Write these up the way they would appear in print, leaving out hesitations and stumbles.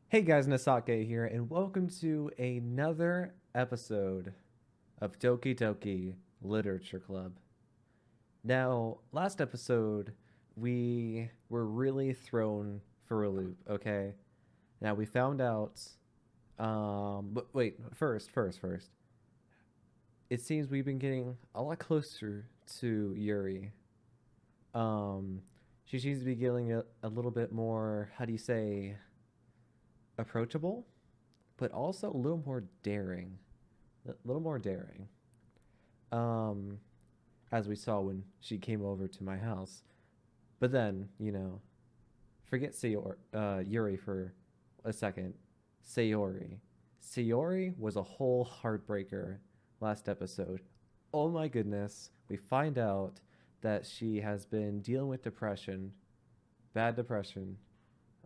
Hey guys, Nasake here, and welcome to another episode of Doki Doki Literature Club. Now, last episode, we were really thrown for a loop, okay? Now, we found out, but wait, first. It seems we've been getting a lot closer to Yuri. Um, she seems to be getting a little bit more, how do you say, approachable? But also a little more daring. A little more daring. Um, as we saw when she came over to my house. But then, forget Yuri for a second. Sayori. Sayori was a whole heartbreaker last episode. Oh my goodness. We find out that she has been dealing with depression, bad depression,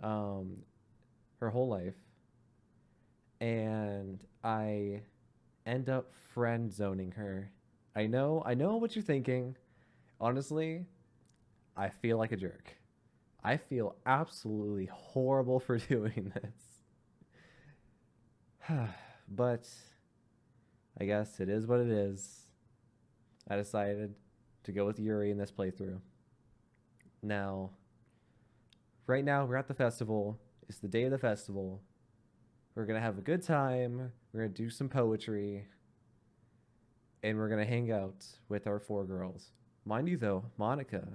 um, her whole life. And I end up friend zoning her. I know what you're thinking. Honestly, I feel like a jerk. I feel absolutely horrible for doing this. But I guess it is what it is. I decided to go with Yuri in this playthrough. Now, right now, we're at the festival. It's the day of the festival. We're going to have a good time. We're going to do some poetry. And we're going to hang out with our four girls. Mind you, though, Monica.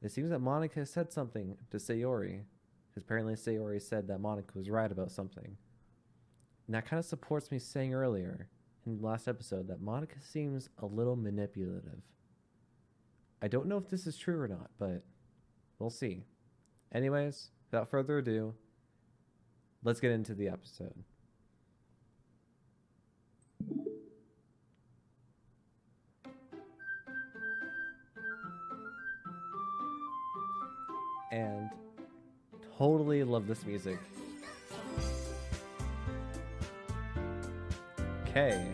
It seems that Monica said something to Sayori. Because apparently Sayori said that Monica was right about something. And that kind of supports me saying earlier in the last episode that Monica seems a little manipulative. I don't know if this is true or not, but we'll see. Anyways, without further ado, let's get into the episode. And totally love this music. Okay,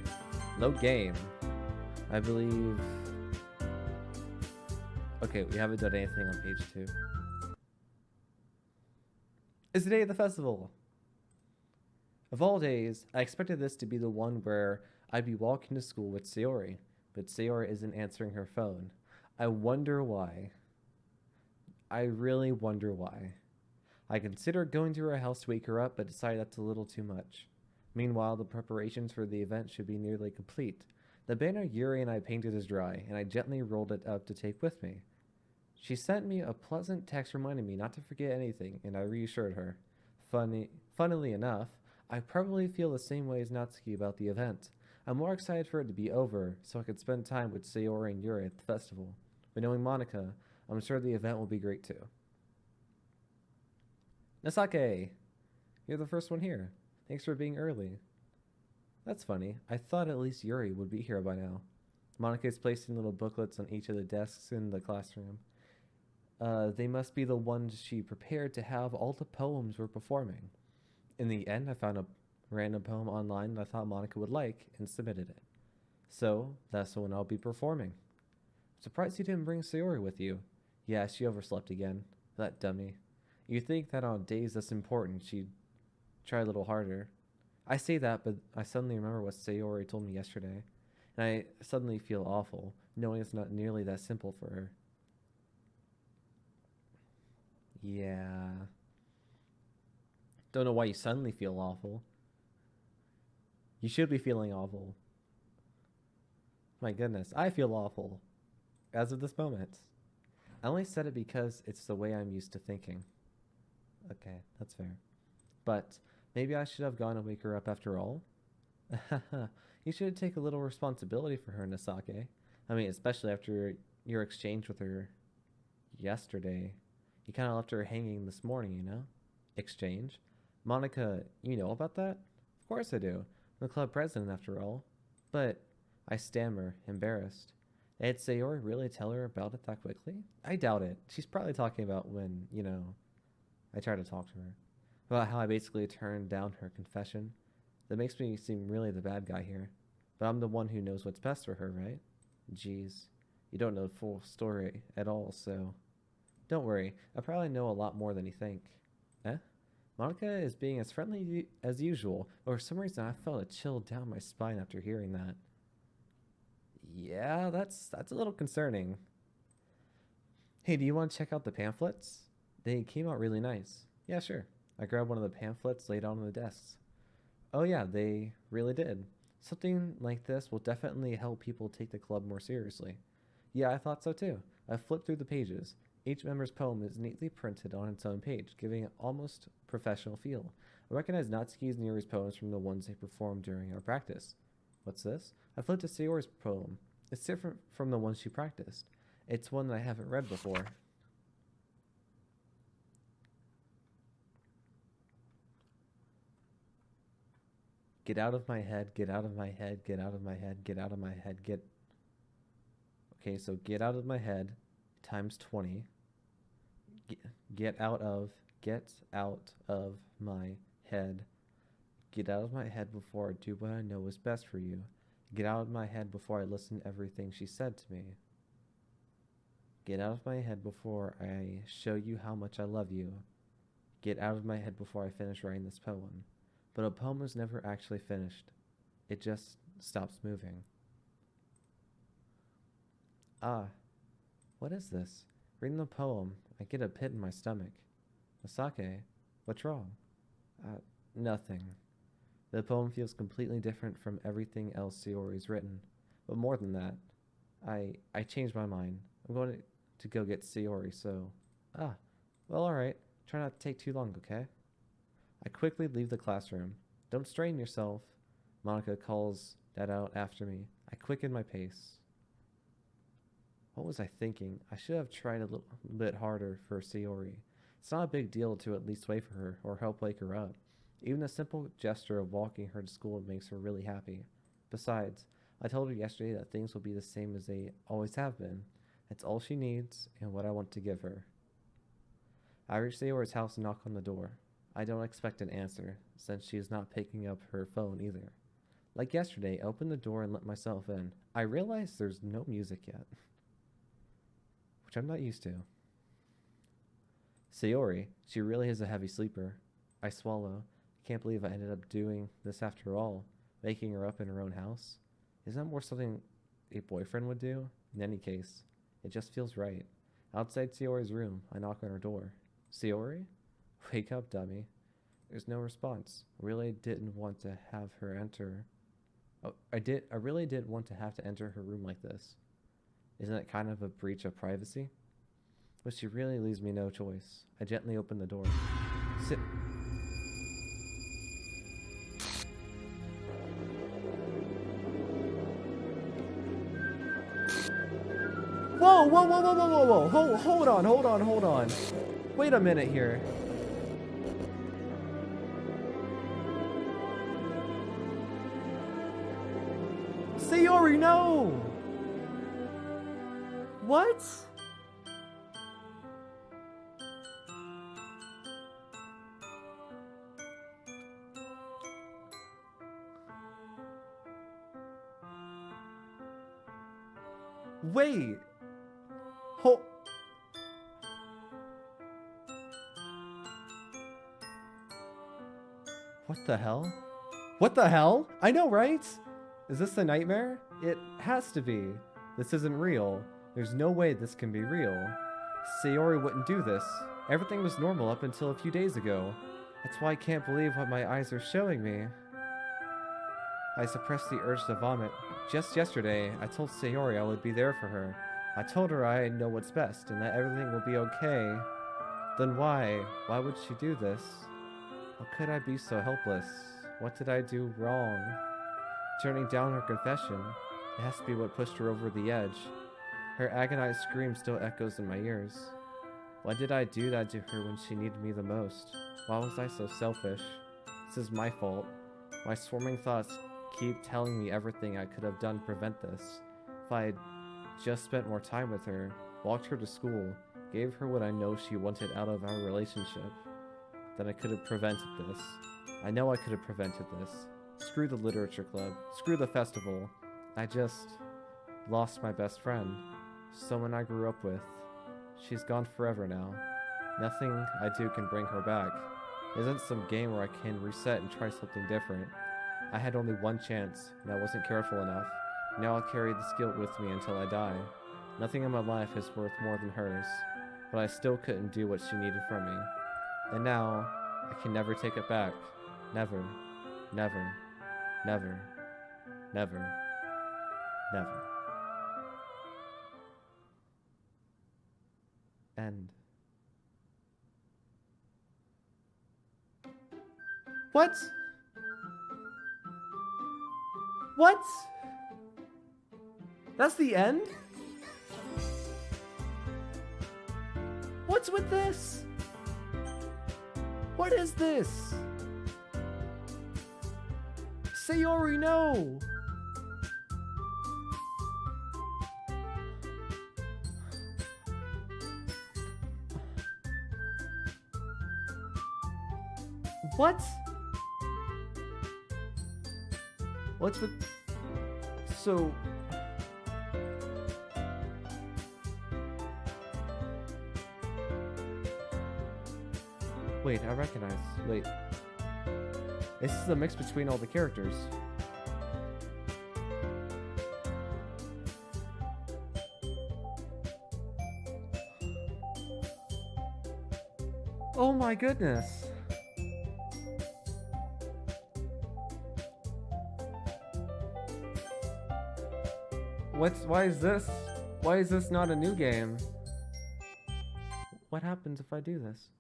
load game. I believe. Okay, we haven't done anything on page 2. It's the day of the festival. Of all days, I expected this to be the one where I'd be walking to school with Sayori, but Sayori isn't answering her phone. I wonder why. I really wonder why. I considered going to her house to wake her up, but decided that's a little too much. Meanwhile, the preparations for the event should be nearly complete. The banner Yuri and I painted is dry, and I gently rolled it up to take with me. She sent me a pleasant text reminding me not to forget anything, and I reassured her. Funnily enough, I probably feel the same way as Natsuki about the event. I'm more excited for it to be over, so I could spend time with Sayori and Yuri at the festival. But knowing Monica, I'm sure the event will be great too. Nasake! You're the first one here. Thanks for being early. That's funny. I thought at least Yuri would be here by now. Monica is placing little booklets on each of the desks in the classroom. They must be the ones she prepared to have all the poems we're performing. In the end, I found a random poem online that I thought Monica would like and submitted it. So, that's the one I'll be performing. Surprised you didn't bring Sayori with you. Yeah, she overslept again. That dummy. You'd think that on days that's important, she'd try a little harder. I say that, but I suddenly remember what Sayori told me yesterday, and I suddenly feel awful, knowing it's not nearly that simple for her. Yeah. Don't know why you suddenly feel awful. You should be feeling awful. My goodness, I feel awful. As of this moment. I only said it because it's the way I'm used to thinking. Okay, that's fair. But maybe I should have gone and wake her up after all. You should take a little responsibility for her, Nasake. I mean, especially after your exchange with her yesterday. You kind of left her hanging this morning, you know? Exchange? Monica, you know about that? Of course I do. I'm the club president, after all. But I stammer, embarrassed. Did Sayori really tell her about it that quickly? I doubt it. She's probably talking about when, I tried to talk to her. About how I basically turned down her confession. That makes me seem really the bad guy here. But I'm the one who knows what's best for her, right? Jeez. You don't know the full story at all, so... Don't worry. I probably know a lot more than you think. Eh? Monica is being as friendly as usual, but for some reason I felt a chill down my spine after hearing that. Yeah, that's a little concerning. Hey, do you want to check out the pamphlets? They came out really nice. Yeah, sure. I grabbed one of the pamphlets laid out on the desks. Oh yeah, they really did. Something like this will definitely help people take the club more seriously. Yeah, I thought so too. I flipped through the pages. Each member's poem is neatly printed on its own page, giving it almost professional feel. I recognize Natsuki's and Yuri's poems from the ones they performed during our practice. What's this? I flipped to Sayori's poem. It's different from the one she practiced. It's one that I haven't read before. Get out of my head, get out of my head, get out of my head, get out of my head, get... Okay, so get out of my head times 20. Get out of my head. Get out of my head before I do what I know is best for you. Get out of my head before I listen to everything she said to me. Get out of my head before I show you how much I love you. Get out of my head before I finish writing this poem. But a poem was never actually finished. It just stops moving. Ah, what is this? Reading the poem, I get a pit in my stomach. Masake, what's wrong? Nothing. The poem feels completely different from everything else Sayori's written. But more than that, I changed my mind. I'm going to go get Sayori, so... well, alright. Try not to take too long, okay? I quickly leave the classroom. Don't strain yourself. Monica calls that out after me. I quicken my pace. What was I thinking? I should have tried a little bit harder for Sayori. It's not a big deal to at least wait for her or help wake her up. Even a simple gesture of walking her to school makes her really happy. Besides, I told her yesterday that things will be the same as they always have been. It's all she needs and what I want to give her. I reach Sayori's house and knock on the door. I don't expect an answer, since she is not picking up her phone either. Like yesterday, I opened the door and let myself in. I realize there's no music yet, which I'm not used to. Sayori, she really is a heavy sleeper. I swallow. Can't believe I ended up doing this after all, waking her up in her own house. Isn't that more something a boyfriend would do? In any case, it just feels right. Outside Sayori's room, I knock on her door. Sayori? Wake up, dummy. There's no response. I really didn't want to have her enter. I really did want to have to enter her room like this. Isn't it kind of a breach of privacy? But she really leaves me no choice. I gently open the door. Sit. Whoa, whoa, whoa, whoa, whoa, whoa, whoa. Hold on. Wait a minute here. Sayori, no! What? Wait. What the hell? What the hell? I know, right? Is this a nightmare? It has to be. This isn't real. There's no way this can be real. Sayori wouldn't do this. Everything was normal up until a few days ago. That's why I can't believe what my eyes are showing me. I suppressed the urge to vomit. Just yesterday, I told Sayori I would be there for her. I told her I know what's best and that everything will be okay. Then why? Why would she do this? How could I be so helpless? What did I do wrong? Turning down her confession, it has to be what pushed her over the edge. Her agonized scream still echoes in my ears. Why did I do that to her when she needed me the most? Why was I so selfish? This is my fault. My swarming thoughts keep telling me everything I could have done to prevent this. If I had just spent more time with her, walked her to school, gave her what I know she wanted out of our relationship, then I could have prevented this. I know I could have prevented this. Screw the literature club. Screw the festival. I just lost my best friend. Someone I grew up with. She's gone forever now. Nothing I do can bring her back. Isn't some game where I can reset and try something different. I had only one chance, and I wasn't careful enough. Now I'll carry this guilt with me until I die. Nothing in my life is worth more than hers, but I still couldn't do what she needed from me. And now, I can never take it back. Never. Never. Never. Never. Never. End. What? What? That's the end? What's with this? What is this? Sayori, no! What? What's with... So... Wait, I recognize. Wait. This is a mix between all the characters. Oh my goodness. Why is this not a new game? What happens if I do this?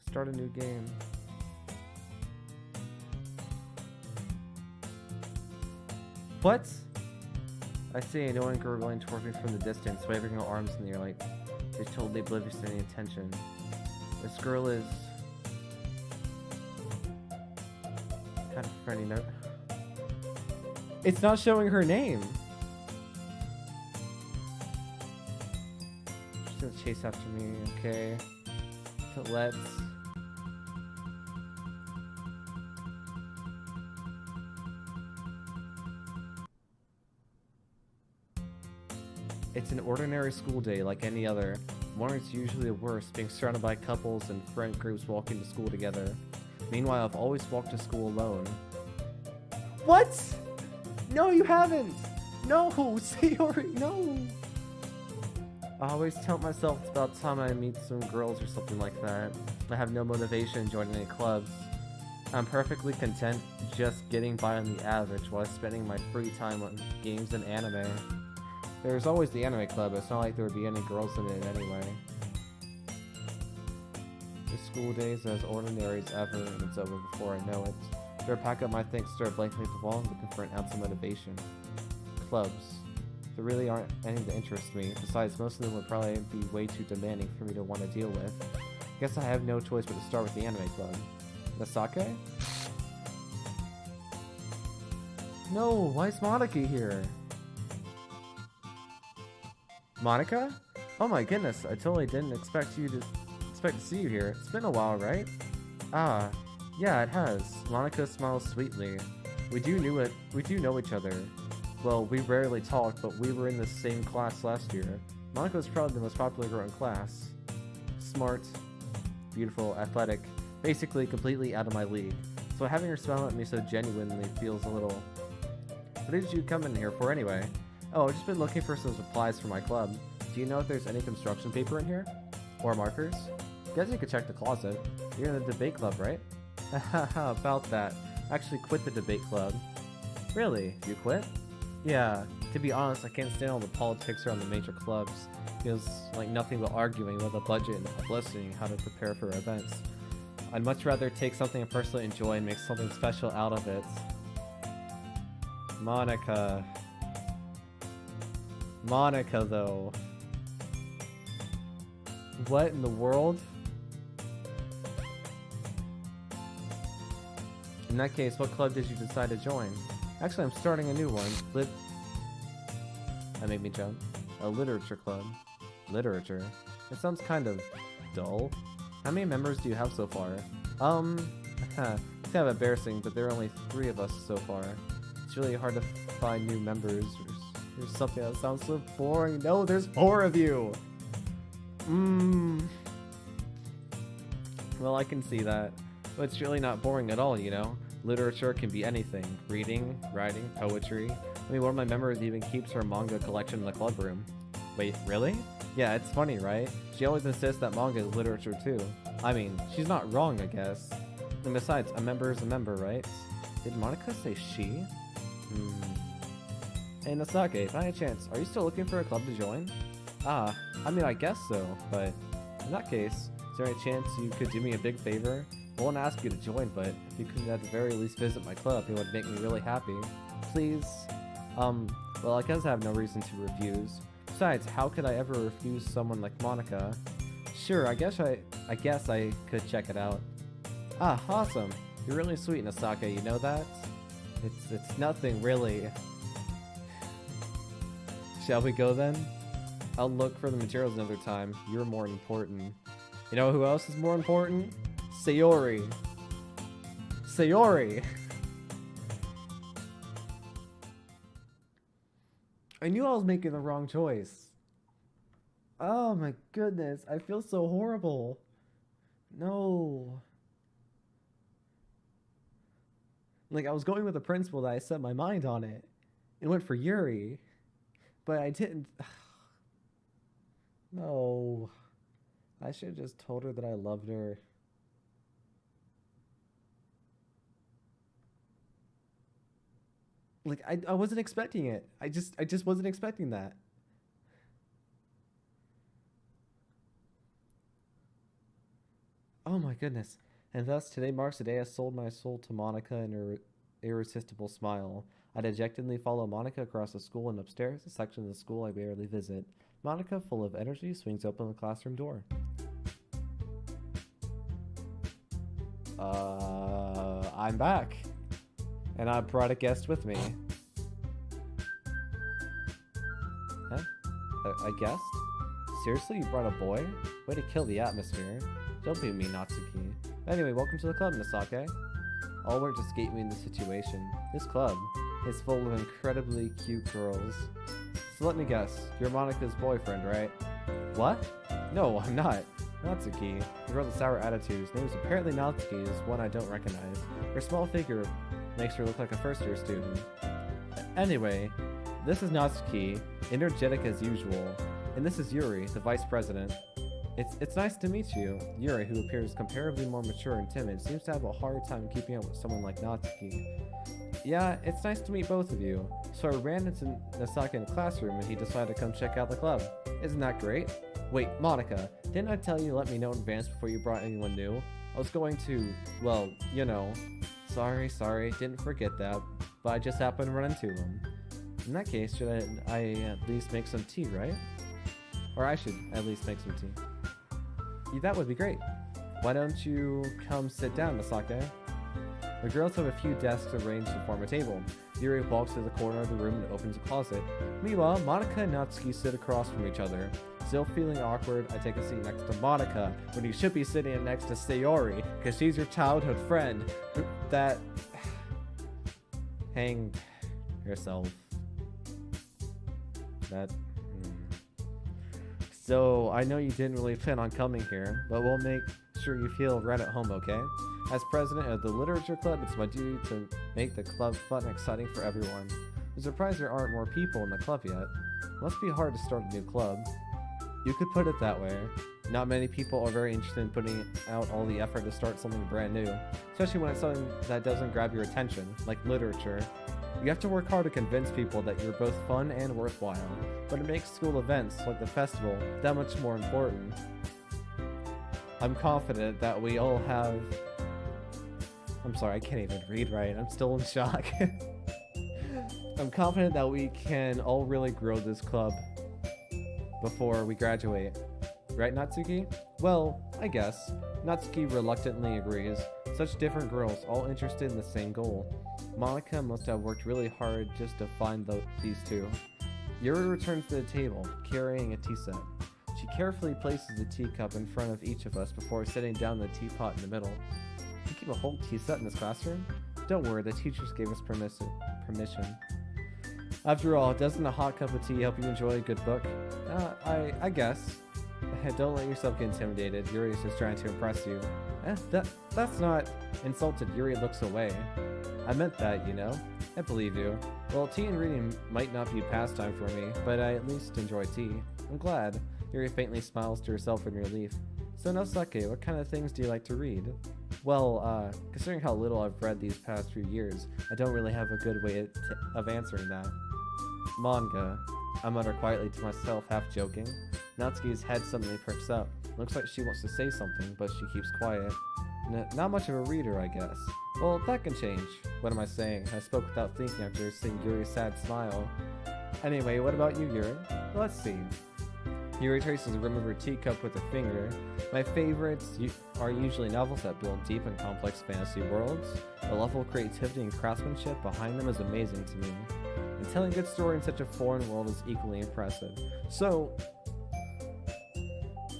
Start a new game. What? I see a knowing girl going towards me from the distance, waving her arms in the air like she's totally oblivious to any attention. This girl is kind of friendly note. It's not showing her name. She's gonna chase after me, okay. So let's... It's an ordinary school day like any other. Mornings usually the worst, being surrounded by couples and friend groups walking to school together. Meanwhile, I've always walked to school alone. What? No, you haven't! No, Sayori, no! I always tell myself it's about time I meet some girls or something like that. I have no motivation in joining any clubs. I'm perfectly content just getting by on the average while spending my free time on games and anime. There's always the anime club, it's not like there would be any girls in it anyway. The school day is as ordinary as ever, and it's over before I know it. After I pack up my things, stare blankly at the wall, looking for an ounce of motivation. Clubs. There really aren't any that interest me. Besides, most of them would probably be way too demanding for me to want to deal with. Guess I have no choice but to start with the anime club. Nasake? No, why is Monica here? Monica? Oh my goodness, I totally didn't expect to see you here. It's been a while, right? Ah, yeah, it has. Monica smiles sweetly. We do know each other. Well, we rarely talk, but we were in the same class last year. Monica was probably the most popular girl in class. Smart, beautiful, athletic, basically completely out of my league. So having her smile at me so genuinely feels a little... What did you come in here for anyway? Oh, I've just been looking for some supplies for my club. Do you know if there's any construction paper in here? Or markers? Guess you could check the closet. You're in the debate club, right? Haha, about that. I actually quit the debate club. Really? You quit? Yeah, to be honest, I can't stand all the politics around the major clubs. Feels like nothing but arguing about the budget and publicity and how to prepare for events. I'd much rather take something I personally enjoy and make something special out of it. Monica, though. What in the world? In that case, what club did you decide to join? Actually, I'm starting a new one. That made me jump. A literature club. Literature? It sounds kind of dull. How many members do you have so far? It's kind of embarrassing, but there are only 3 of us so far. It's really hard to find new members. There's something that sounds so boring. No, there's 4 of you! Well, I can see that. But it's really not boring at all, you know? Literature can be anything. Reading, writing, poetry. I mean, one of my members even keeps her manga collection in the club room. Wait, really? Yeah, it's funny, right? She always insists that manga is literature too. I mean, she's not wrong, I guess. And besides, a member is a member, right? Did Monica say she? Hey, Nasake, by any chance, are you still looking for a club to join? Ah, I mean, I guess so, but in that case, is there any chance you could do me a big favor? I won't ask you to join, but if you could at the very least visit my club, it would make me really happy. Please? Well, I guess I have no reason to refuse. Besides, how could I ever refuse someone like Monica? Sure, I guess I could check it out. Ah, awesome. You're really sweet, Nasake, you know that? It's nothing, really. Shall we go then? I'll look for the materials another time. You're more important. You know who else is more important? Sayori. Sayori! I knew I was making the wrong choice. Oh my goodness, I feel so horrible. No. Like, I was going with the principle that I set my mind on it. It went for Yuri. But I didn't. No. I should have just told her that I loved her. Like, I wasn't expecting it. I just wasn't expecting that. Oh my goodness. And thus, today marks the day I sold my soul to Monica and her irresistible smile. I dejectedly follow Monica across the school and upstairs, a section of the school I barely visit. Monica, full of energy, swings open the classroom door. I'm back. And I brought a guest with me. Huh? A guest? Seriously, you brought a boy? Way to kill the atmosphere. Don't be mean, Natsuki. Anyway, welcome to the club, Nasake. All work to skate me in this situation. This club is full of incredibly cute girls. So let me guess, you're Monica's boyfriend, right? What? No, I'm not. Natsuki, the girl with the sour attitude, whose name is apparently Natsuki, is one I don't recognize. Her small figure makes her look like a first-year student. Anyway, this is Natsuki, energetic as usual, and this is Yuri, the vice president. It's nice to meet you. Yuri, who appears comparably more mature and timid, seems to have a hard time keeping up with someone like Natsuki. Yeah, it's nice to meet both of you. So I ran into Nasake in the classroom and he decided to come check out the club. Isn't that great? Wait, Monica, didn't I tell you to let me know in advance before you brought anyone new? I was going to, well, you know. Sorry, didn't forget that, but I just happened to run into him. In that case, should I at least make some tea, right? Or I should at least make some tea. Yeah, that would be great. Why don't you come sit down, Nasake? The girls have a few desks arranged to form a table. Yuri walks to the corner of the room and opens a closet. Meanwhile, Monica and Natsuki sit across from each other. Still feeling awkward, I take a seat next to Monica, when you should be sitting next to Sayori, because she's your childhood friend that hanged herself. So, I know you didn't really plan on coming here, but we'll make sure you feel right at home, okay? As president of the Literature Club, it's my duty to make the club fun and exciting for everyone. I'm surprised there aren't more people in the club yet. It must be hard to start a new club. You could put it that way. Not many people are very interested in putting out all the effort to start something brand new, especially when it's something that doesn't grab your attention, like literature. You have to work hard to convince people that you're both fun and worthwhile, but it makes school events, like the festival, that much more important. I'm confident that we all have... I'm sorry, I can't even read right. I'm still in shock. I'm confident that we can all really grow this club before we graduate. Right, Natsuki? Well, I guess. Natsuki reluctantly agrees. Such different girls, all interested in the same goal. Monica must have worked really hard just to find these two. Yuri returns to the table, carrying a tea set. She carefully places the teacup in front of each of us before setting down the teapot in the middle. You keep a whole tea set in this classroom? Don't worry, the teachers gave us permission. After all, doesn't a hot cup of tea help you enjoy a good book? I guess. Don't let yourself get intimidated. Yuri is just trying to impress you. That's not... Insulted, Yuri looks away. I meant that, you know? I believe you. Well, tea and reading might not be a pastime for me, but I at least enjoy tea. I'm glad. Yuri faintly smiles to herself in relief. So now, Sake, what kind of things do you like to read? Well, considering how little I've read these past few years, I don't really have a good way of answering that. Manga. I mutter quietly to myself, half joking. Natsuki's head suddenly perks up. Looks like she wants to say something, but she keeps quiet. Not much of a reader, I guess. Well, that can change. What am I saying? I spoke without thinking after seeing Yuri's sad smile. Anyway, what about you, Yuri? Let's see. Yuri traces the rim of her teacup with a finger. My favorites are usually novels that build deep and complex fantasy worlds. The level of creativity and craftsmanship behind them is amazing to me. And telling a good story in such a foreign world is equally impressive. So,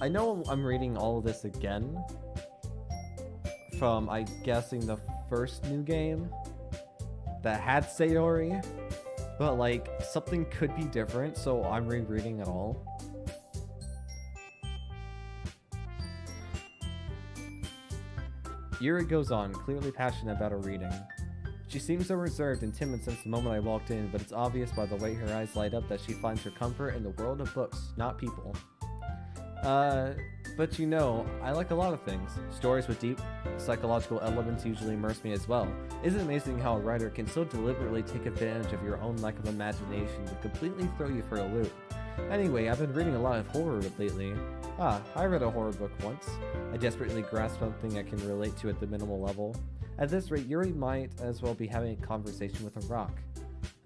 I know I'm reading all of this again from, I'm guessing, the first new game that had Sayori, but like, something could be different, so I'm rereading it all. Yuri goes on, clearly passionate about her reading. She seems so reserved and timid since the moment I walked in, but it's obvious by the way her eyes light up that she finds her comfort in the world of books, not people. But you know, I like a lot of things. Stories with deep psychological elements usually immerse me as well. Isn't it amazing how a writer can so deliberately take advantage of your own lack of imagination to completely throw you for a loop? Anyway, I've been reading a lot of horror lately. I read a horror book once. I desperately grasped something I can relate to at the minimal level. At this rate, Yuri might as well be having a conversation with a rock.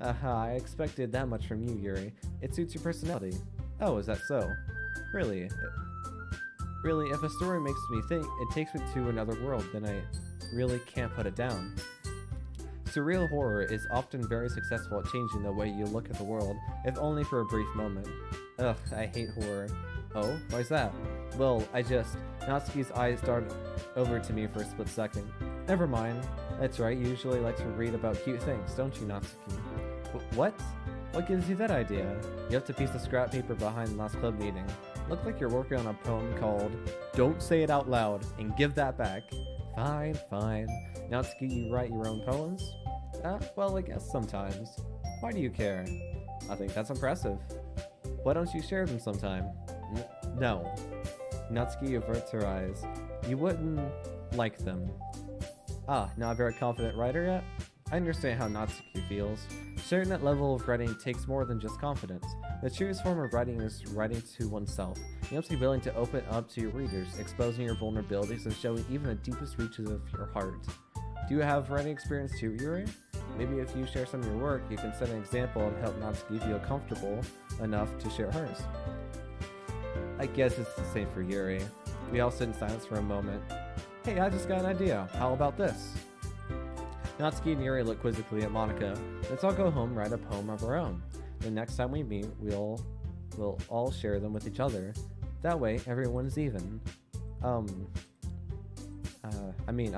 I expected that much from you, Yuri. It suits your personality. Oh, is that so? Really, if a story makes me think, it takes me to another world, then I really can't put it down. Surreal horror is often very successful at changing the way you look at the world, if only for a brief moment. Ugh, I hate horror. Oh, why's that? Well, Natsuki's eyes darted over to me for a split second. Never mind. That's right, you usually like to read about cute things, don't you, Natsuki? What? What gives you that idea? You left a piece of scrap paper behind the last club meeting. Looked like you're working on a poem called Don't Say It Out Loud and Give That Back. Fine. Natsuki, you write your own poems? Well, I guess sometimes. Why do you care? I think that's impressive. Why don't you share them sometime? No. Natsuki averts her eyes. You wouldn't like them. Not a very confident writer yet? I understand how Natsuki feels. Sharing that level of writing takes more than just confidence. The truest form of writing is writing to oneself. You have to be willing to open up to your readers, exposing your vulnerabilities and showing even the deepest reaches of your heart. Do you have writing experience too, Yuri? Maybe if you share some of your work, you can set an example and help Natsuki feel comfortable enough to share hers. I guess it's the same for Yuri. We all sit in silence for a moment. Hey, I just got an idea. How about this? Natsuki and Yuri look quizzically at Monica. Let's all go home and write a poem of our own. The next time we meet, we'll all share them with each other. That way, everyone's even. I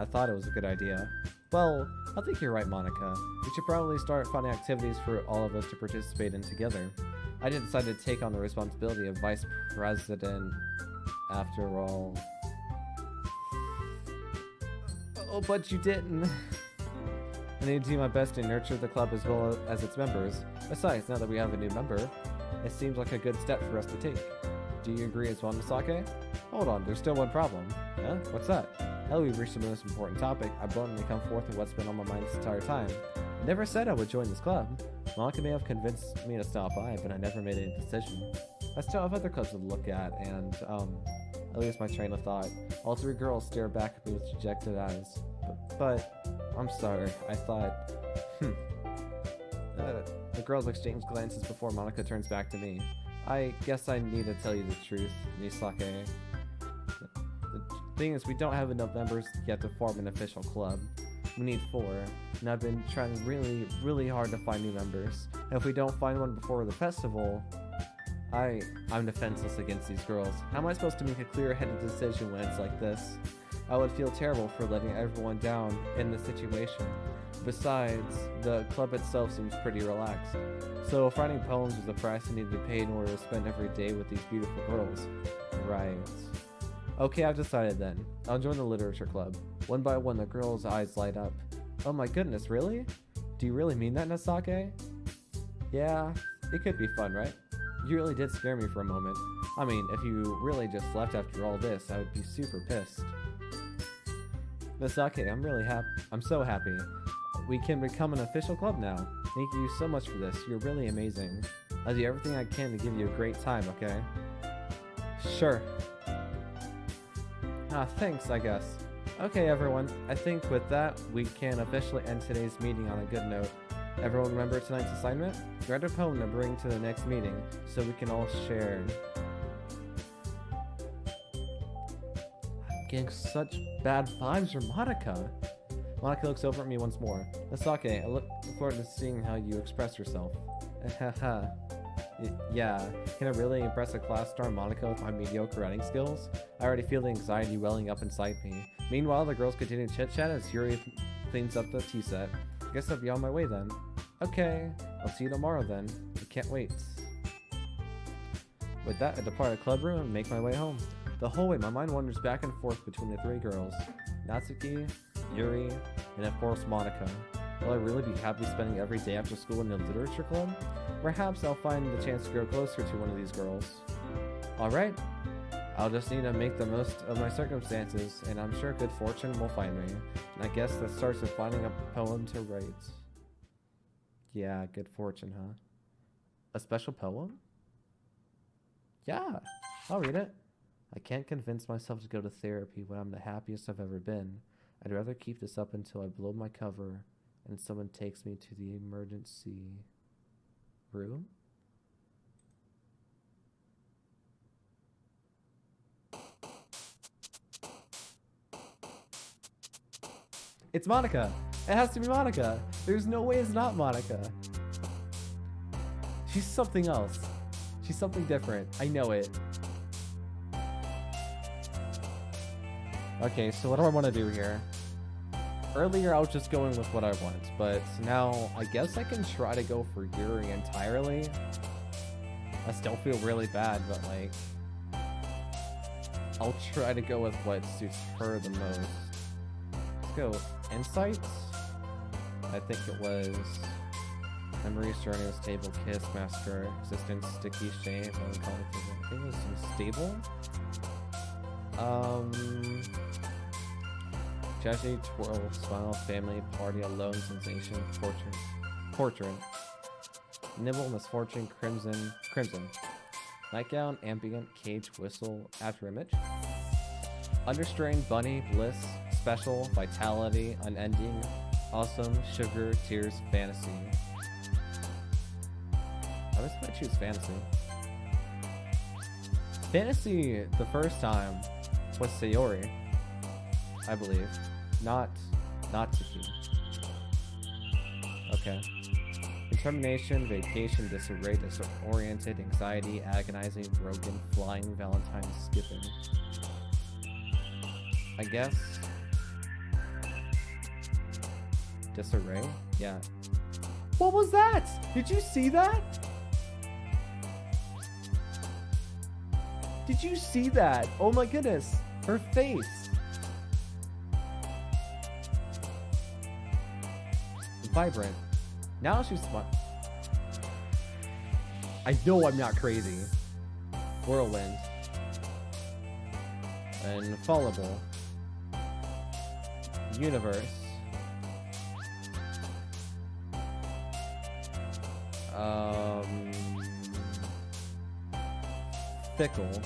thought it was a good idea. Well, I think you're right, Monica. We should probably start finding activities for all of us to participate in together. I decided to take on the responsibility of vice president after all. Oh, but you didn't. I need to do my best to nurture the club as well as its members. Besides, now that we have a new member, it seems like a good step for us to take. Do you agree as well, Misake? Hold on, there's still one problem. Huh? What's that? Now we've reached the most important topic. I bluntly come forth with what's been on my mind this entire time. I never said I would join this club. Monica may have convinced me to stop by, but I never made any decision. I still have other clubs to look at, and, I lose my train of thought. All three girls stare back at me with dejected eyes. But I'm sorry, I thought... The girls exchange glances before Monica turns back to me. I guess I need to tell you the truth, Misake. The thing is, we don't have enough members yet to form an official club. We need 4, and I've been trying really, really hard to find new members. And if we don't find one before the festival, I'm defenseless against these girls. How am I supposed to make a clear-headed decision when it's like this? I would feel terrible for letting everyone down in this situation. Besides, the club itself seems pretty relaxed. So if writing poems was the price I needed to pay in order to spend every day with these beautiful girls. Right. Okay, I've decided then. I'll join the literature club. One by one, the girl's eyes light up. Oh my goodness, really? Do you really mean that, Nasake? Yeah, it could be fun, right? You really did scare me for a moment. I mean, if you really just left after all this, I would be super pissed. Nasake, I'm really happy. I'm so happy. We can become an official club now. Thank you so much for this. You're really amazing. I'll do everything I can to give you a great time, okay? Sure. Thanks, I guess. Okay, everyone. I think with that, we can officially end today's meeting on a good note. Everyone remember tonight's assignment? Write a poem to bring to the next meeting so we can all share. I'm getting such bad vibes from Monica. Monica looks over at me once more. Nasake, I look forward to seeing how you express yourself. Haha. Yeah, can I really impress a class star Monica with my mediocre writing skills? I already feel the anxiety welling up inside me. Meanwhile, the girls continue to chit-chat as Yuri cleans up the tea set. I guess I'll be on my way then. Okay, I'll see you tomorrow then. I can't wait. With that, I depart the club room and make my way home. The whole way, my mind wanders back and forth between the three girls. Natsuki, Yuri, and of course Monica. Will I really be happy spending every day after school in the literature club? Perhaps I'll find the chance to grow closer to one of these girls. Alright, I'll just need to make the most of my circumstances, and I'm sure good fortune will find me. And I guess that starts with finding a poem to write. Yeah, good fortune, huh? A special poem? Yeah, I'll read it. I can't convince myself to go to therapy when I'm the happiest I've ever been. I'd rather keep this up until I blow my cover and someone takes me to the emergency room. It's Monica! It has to be Monica! There's no way it's not Monica! She's something else. She's something different. I know it. Okay, so what do I want to do here? Earlier I was just going with what I want, but now I guess I can try to go for Yuri entirely. I still feel really bad, but like, I'll try to go with what suits her the most. Let's go Insights. I think it was Memory, Journey, Stable, Kiss, Master, Existence, Sticky, Shame, Melancholic. I think it was Stable. Tragedy, Twirl, Smile, Family, Party, Alone, Sensation, Portrait, Nibble, Misfortune, Crimson, Nightgown, Ambient, Cage, Whistle, After Image, Understrain, Bunny, Bliss, Special, Vitality, Unending, Awesome, Sugar, Tears, Fantasy. I was gonna choose Fantasy. Fantasy, the first time, was Sayori, I believe. Not Tsuki. Okay. Determination, Vacation, Disarray, Disoriented, Anxiety, Agonizing, Broken, Flying, Valentine, Skipping. I guess Disarray? Yeah. What was that? Did you see that? Did you see that? Oh my goodness. Her face. Vibrant. Now she's smart. I know I'm not crazy. Whirlwind. Infallible. Universe. Fickle.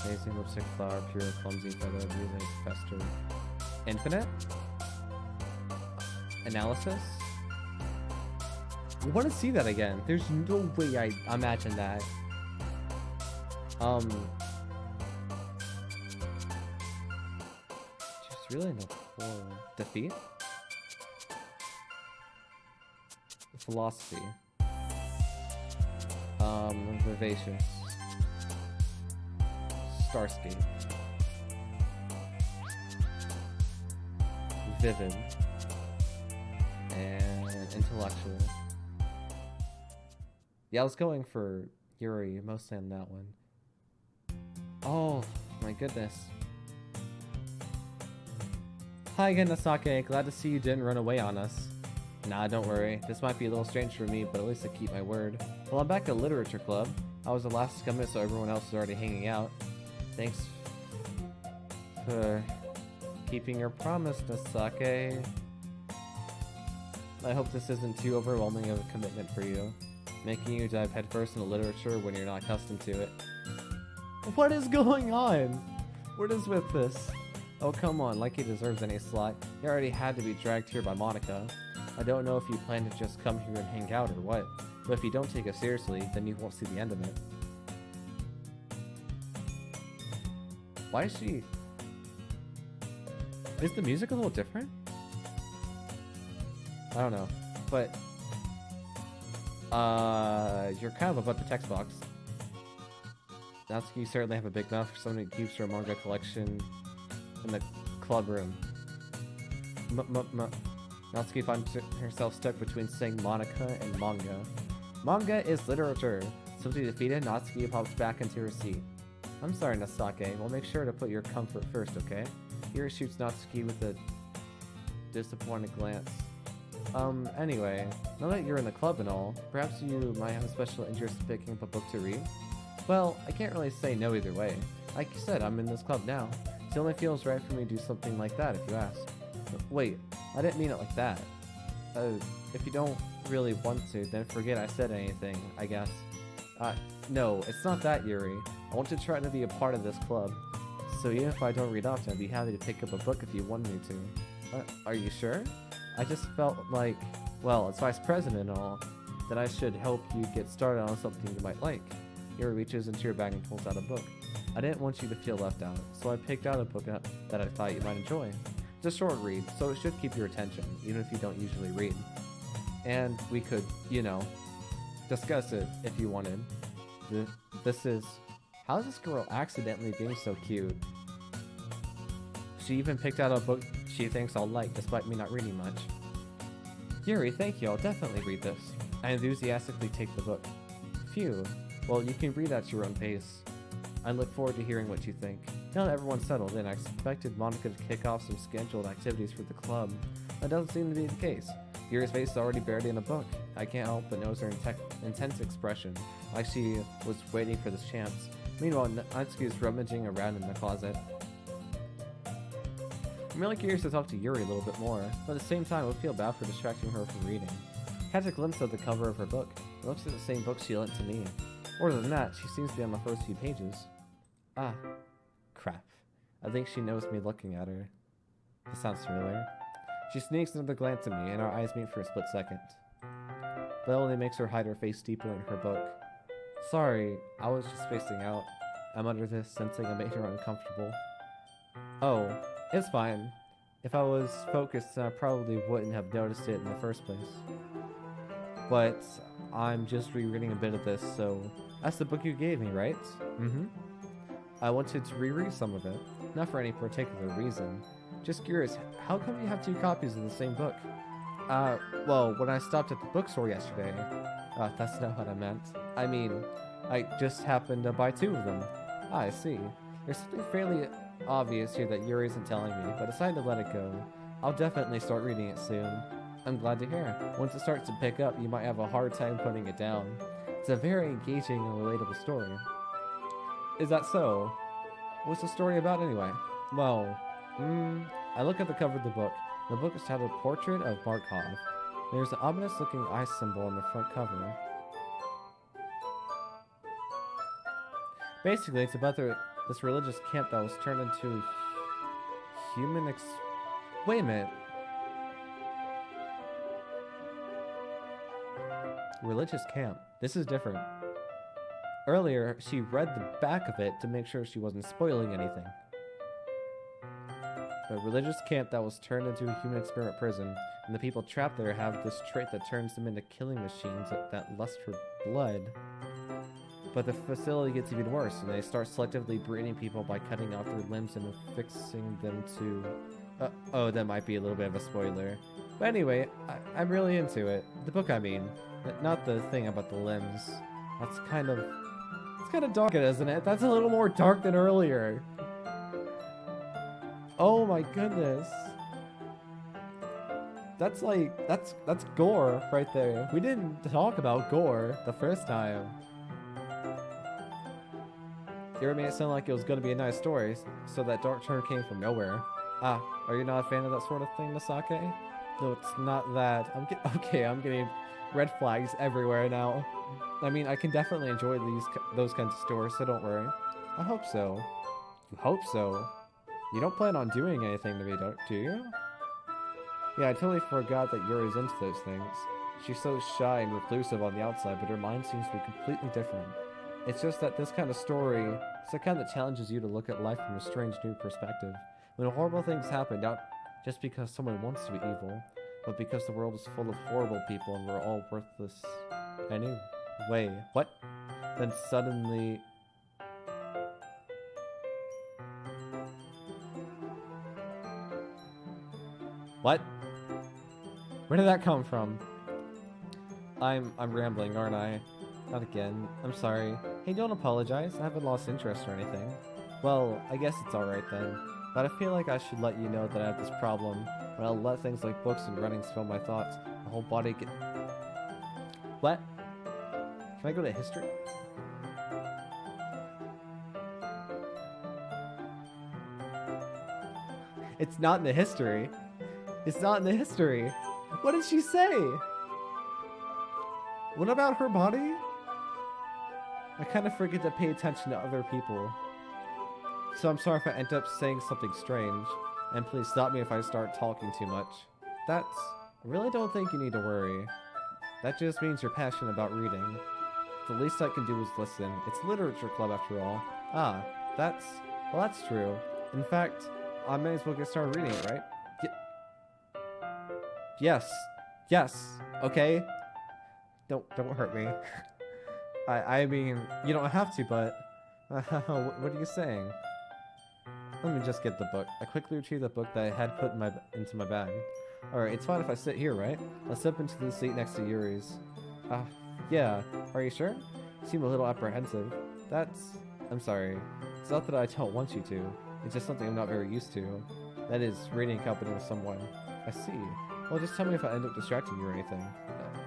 Amazing, Lipstick, Flower, Pure, Clumsy, Feather, Music, Fester. Infinite? Analysis? I want to see that again. There's no way I imagine that. Just really no horror. Defeat? Philosophy. Vivacious. Starscape. Vivid. And intellectual. Yeah, I was going for Yuri, mostly on that one. Oh, my goodness. Hi again, Nasake. Glad to see you didn't run away on us. Nah, don't worry. This might be a little strange for me, but at least I keep my word. Well, I'm back at Literature Club. I was the last to come in, so everyone else is already hanging out. Thanks for keeping your promise, Nasake. I hope this isn't too overwhelming of a commitment for you, making you dive headfirst into literature when you're not accustomed to it. What is going on? What is with this? Oh, come on, like he deserves any slack. He already had to be dragged here by Monica. I don't know if you plan to just come here and hang out or what, but if you don't take it seriously, then you won't see the end of it. Why is she... Is the music a little different? I don't know, but... you're kind of above the text box. Natsuki, you certainly have a big mouth for someone who keeps her manga collection in the club room. Natsuki finds herself stuck between saying Monica and manga. Manga is literature. Simply defeated, Natsuki pops back into her seat. I'm sorry, Nasake. We'll make sure to put your comfort first, okay? Yuri shoots Natsuki with a disappointed glance. Anyway, now that you're in the club and all, perhaps you might have a special interest in picking up a book to read? Well, I can't really say no either way. Like you said, I'm in this club now. It only feels right for me to do something like that if you ask. Wait, I didn't mean it like that. If you don't really want to, then forget I said anything, I guess. No, it's not that, Yuri. I want to try to be a part of this club. So even if I don't read often, I'd be happy to pick up a book if you want me to. Are you sure? I just felt like, well, as vice president and all, that I should help you get started on something you might like. Yuri reaches into your bag and pulls out a book. I didn't want you to feel left out, so I picked out a book that I thought you might enjoy. It's a short read, so it should keep your attention, even if you don't usually read. And we could, you know, discuss it if you wanted. This is... How is this girl accidentally being so cute? She even picked out a book she thinks I'll like, despite me not reading much. Yuri, thank you, I'll definitely read this. I enthusiastically take the book. Phew. Well, you can read at your own pace. I look forward to hearing what you think. Now that everyone's settled in, I expected Monica to kick off some scheduled activities for the club. That doesn't seem to be the case. Yuri's face is already buried in a book. I can't help but notice her intense expression, like she was waiting for this chance. Meanwhile, Natsuki is rummaging around in the closet. I'm really curious to talk to Yuri a little bit more, but at the same time I would feel bad for distracting her from reading. Catch a glimpse of the cover of her book. It looks like the same book she lent to me. More than that, she seems to be on the first few pages. Ah, crap. I think she knows me looking at her. That sounds familiar. She sneaks another glance at me, and our eyes meet for a split second. That only makes her hide her face deeper in her book. Sorry, I was just spacing out. I'm under this, sensing I made her uncomfortable. Oh, it's fine. If I was focused, then I probably wouldn't have noticed it in the first place. But I'm just rereading a bit of this, so... That's the book you gave me, right? Mm-hmm. I wanted to reread some of it, not for any particular reason. Just curious, how come you have two copies of the same book? Well, when I stopped at the bookstore yesterday... that's not what I meant. I mean, I just happened to buy two of them. Ah, I see. There's something fairly obvious here that Yuri isn't telling me, but I decided to let it go. I'll definitely start reading it soon. I'm glad to hear. Once it starts to pick up, you might have a hard time putting it down. It's a very engaging and relatable story. Is that so? What's the story about anyway? Well, I look at the cover of the book. The book is titled Portrait of Markov. There's an ominous looking eye symbol on the front cover. Basically, it's about this religious camp that was turned into a human Wait a minute. Religious camp. This is different. Earlier, she read the back of it to make sure she wasn't spoiling anything. A religious camp that was turned into a human experiment prison, and the people trapped there have this trait that turns them into killing machines that lust for blood. But the facility gets even worse, and they start selectively breeding people by cutting off their limbs and affixing them to... oh, that might be a little bit of a spoiler. But anyway, I'm really into it. The book, I mean. Not the thing about the limbs. That's kind of It's kind of dark, isn't it? That's a little more dark than earlier. Oh my goodness. That's like, that's gore right there. We didn't talk about gore the first time. Yuri made it sound like it was going to be a nice story, so that dark turn came from nowhere. Ah, are you not a fan of that sort of thing, Misake? No, it's not that. I'm getting red flags everywhere now. I mean, I can definitely enjoy those kinds of stories, so don't worry. I hope so. You hope so? You don't plan on doing anything to me, do you? Yeah, I totally forgot that Yuri's into those things. She's so shy and reclusive on the outside, but her mind seems to be completely different. It's just that this kind of story is the kind that challenges you to look at life from a strange new perspective. When horrible things happen, not just because someone wants to be evil, but because the world is full of horrible people and we're all worthless anyway. What? Then suddenly... What? Where did that come from? I'm rambling, aren't I? Not again. I'm sorry. Hey, don't apologize. I haven't lost interest or anything. Well, I guess it's alright then. But I feel like I should let you know that I have this problem. When I'll let things like books and writings fill my thoughts, the whole body get... What? Can I go to history? It's not in the history. It's not in the history. What did she say? What about her body? I kind of forget to pay attention to other people. So I'm sorry if I end up saying something strange. And please stop me if I start talking too much. I really don't think you need to worry. That just means you're passionate about reading. The least I can do is listen. It's literature club after all. Ah, well, that's true. In fact, I may as well get started reading it, right? Yes. Okay. Don't hurt me. I mean, you don't have to, but what are you saying? Let me just get the book. I quickly retrieved the book that I had put into my bag. Alright, it's fine if I sit here, right? I'll step into the seat next to Yuri's. Yeah. Are you sure? You seem a little apprehensive. I'm sorry. It's not that I don't want you to. It's just something I'm not very used to. That is, reading company with someone. I see. Well, just tell me if I end up distracting you or anything.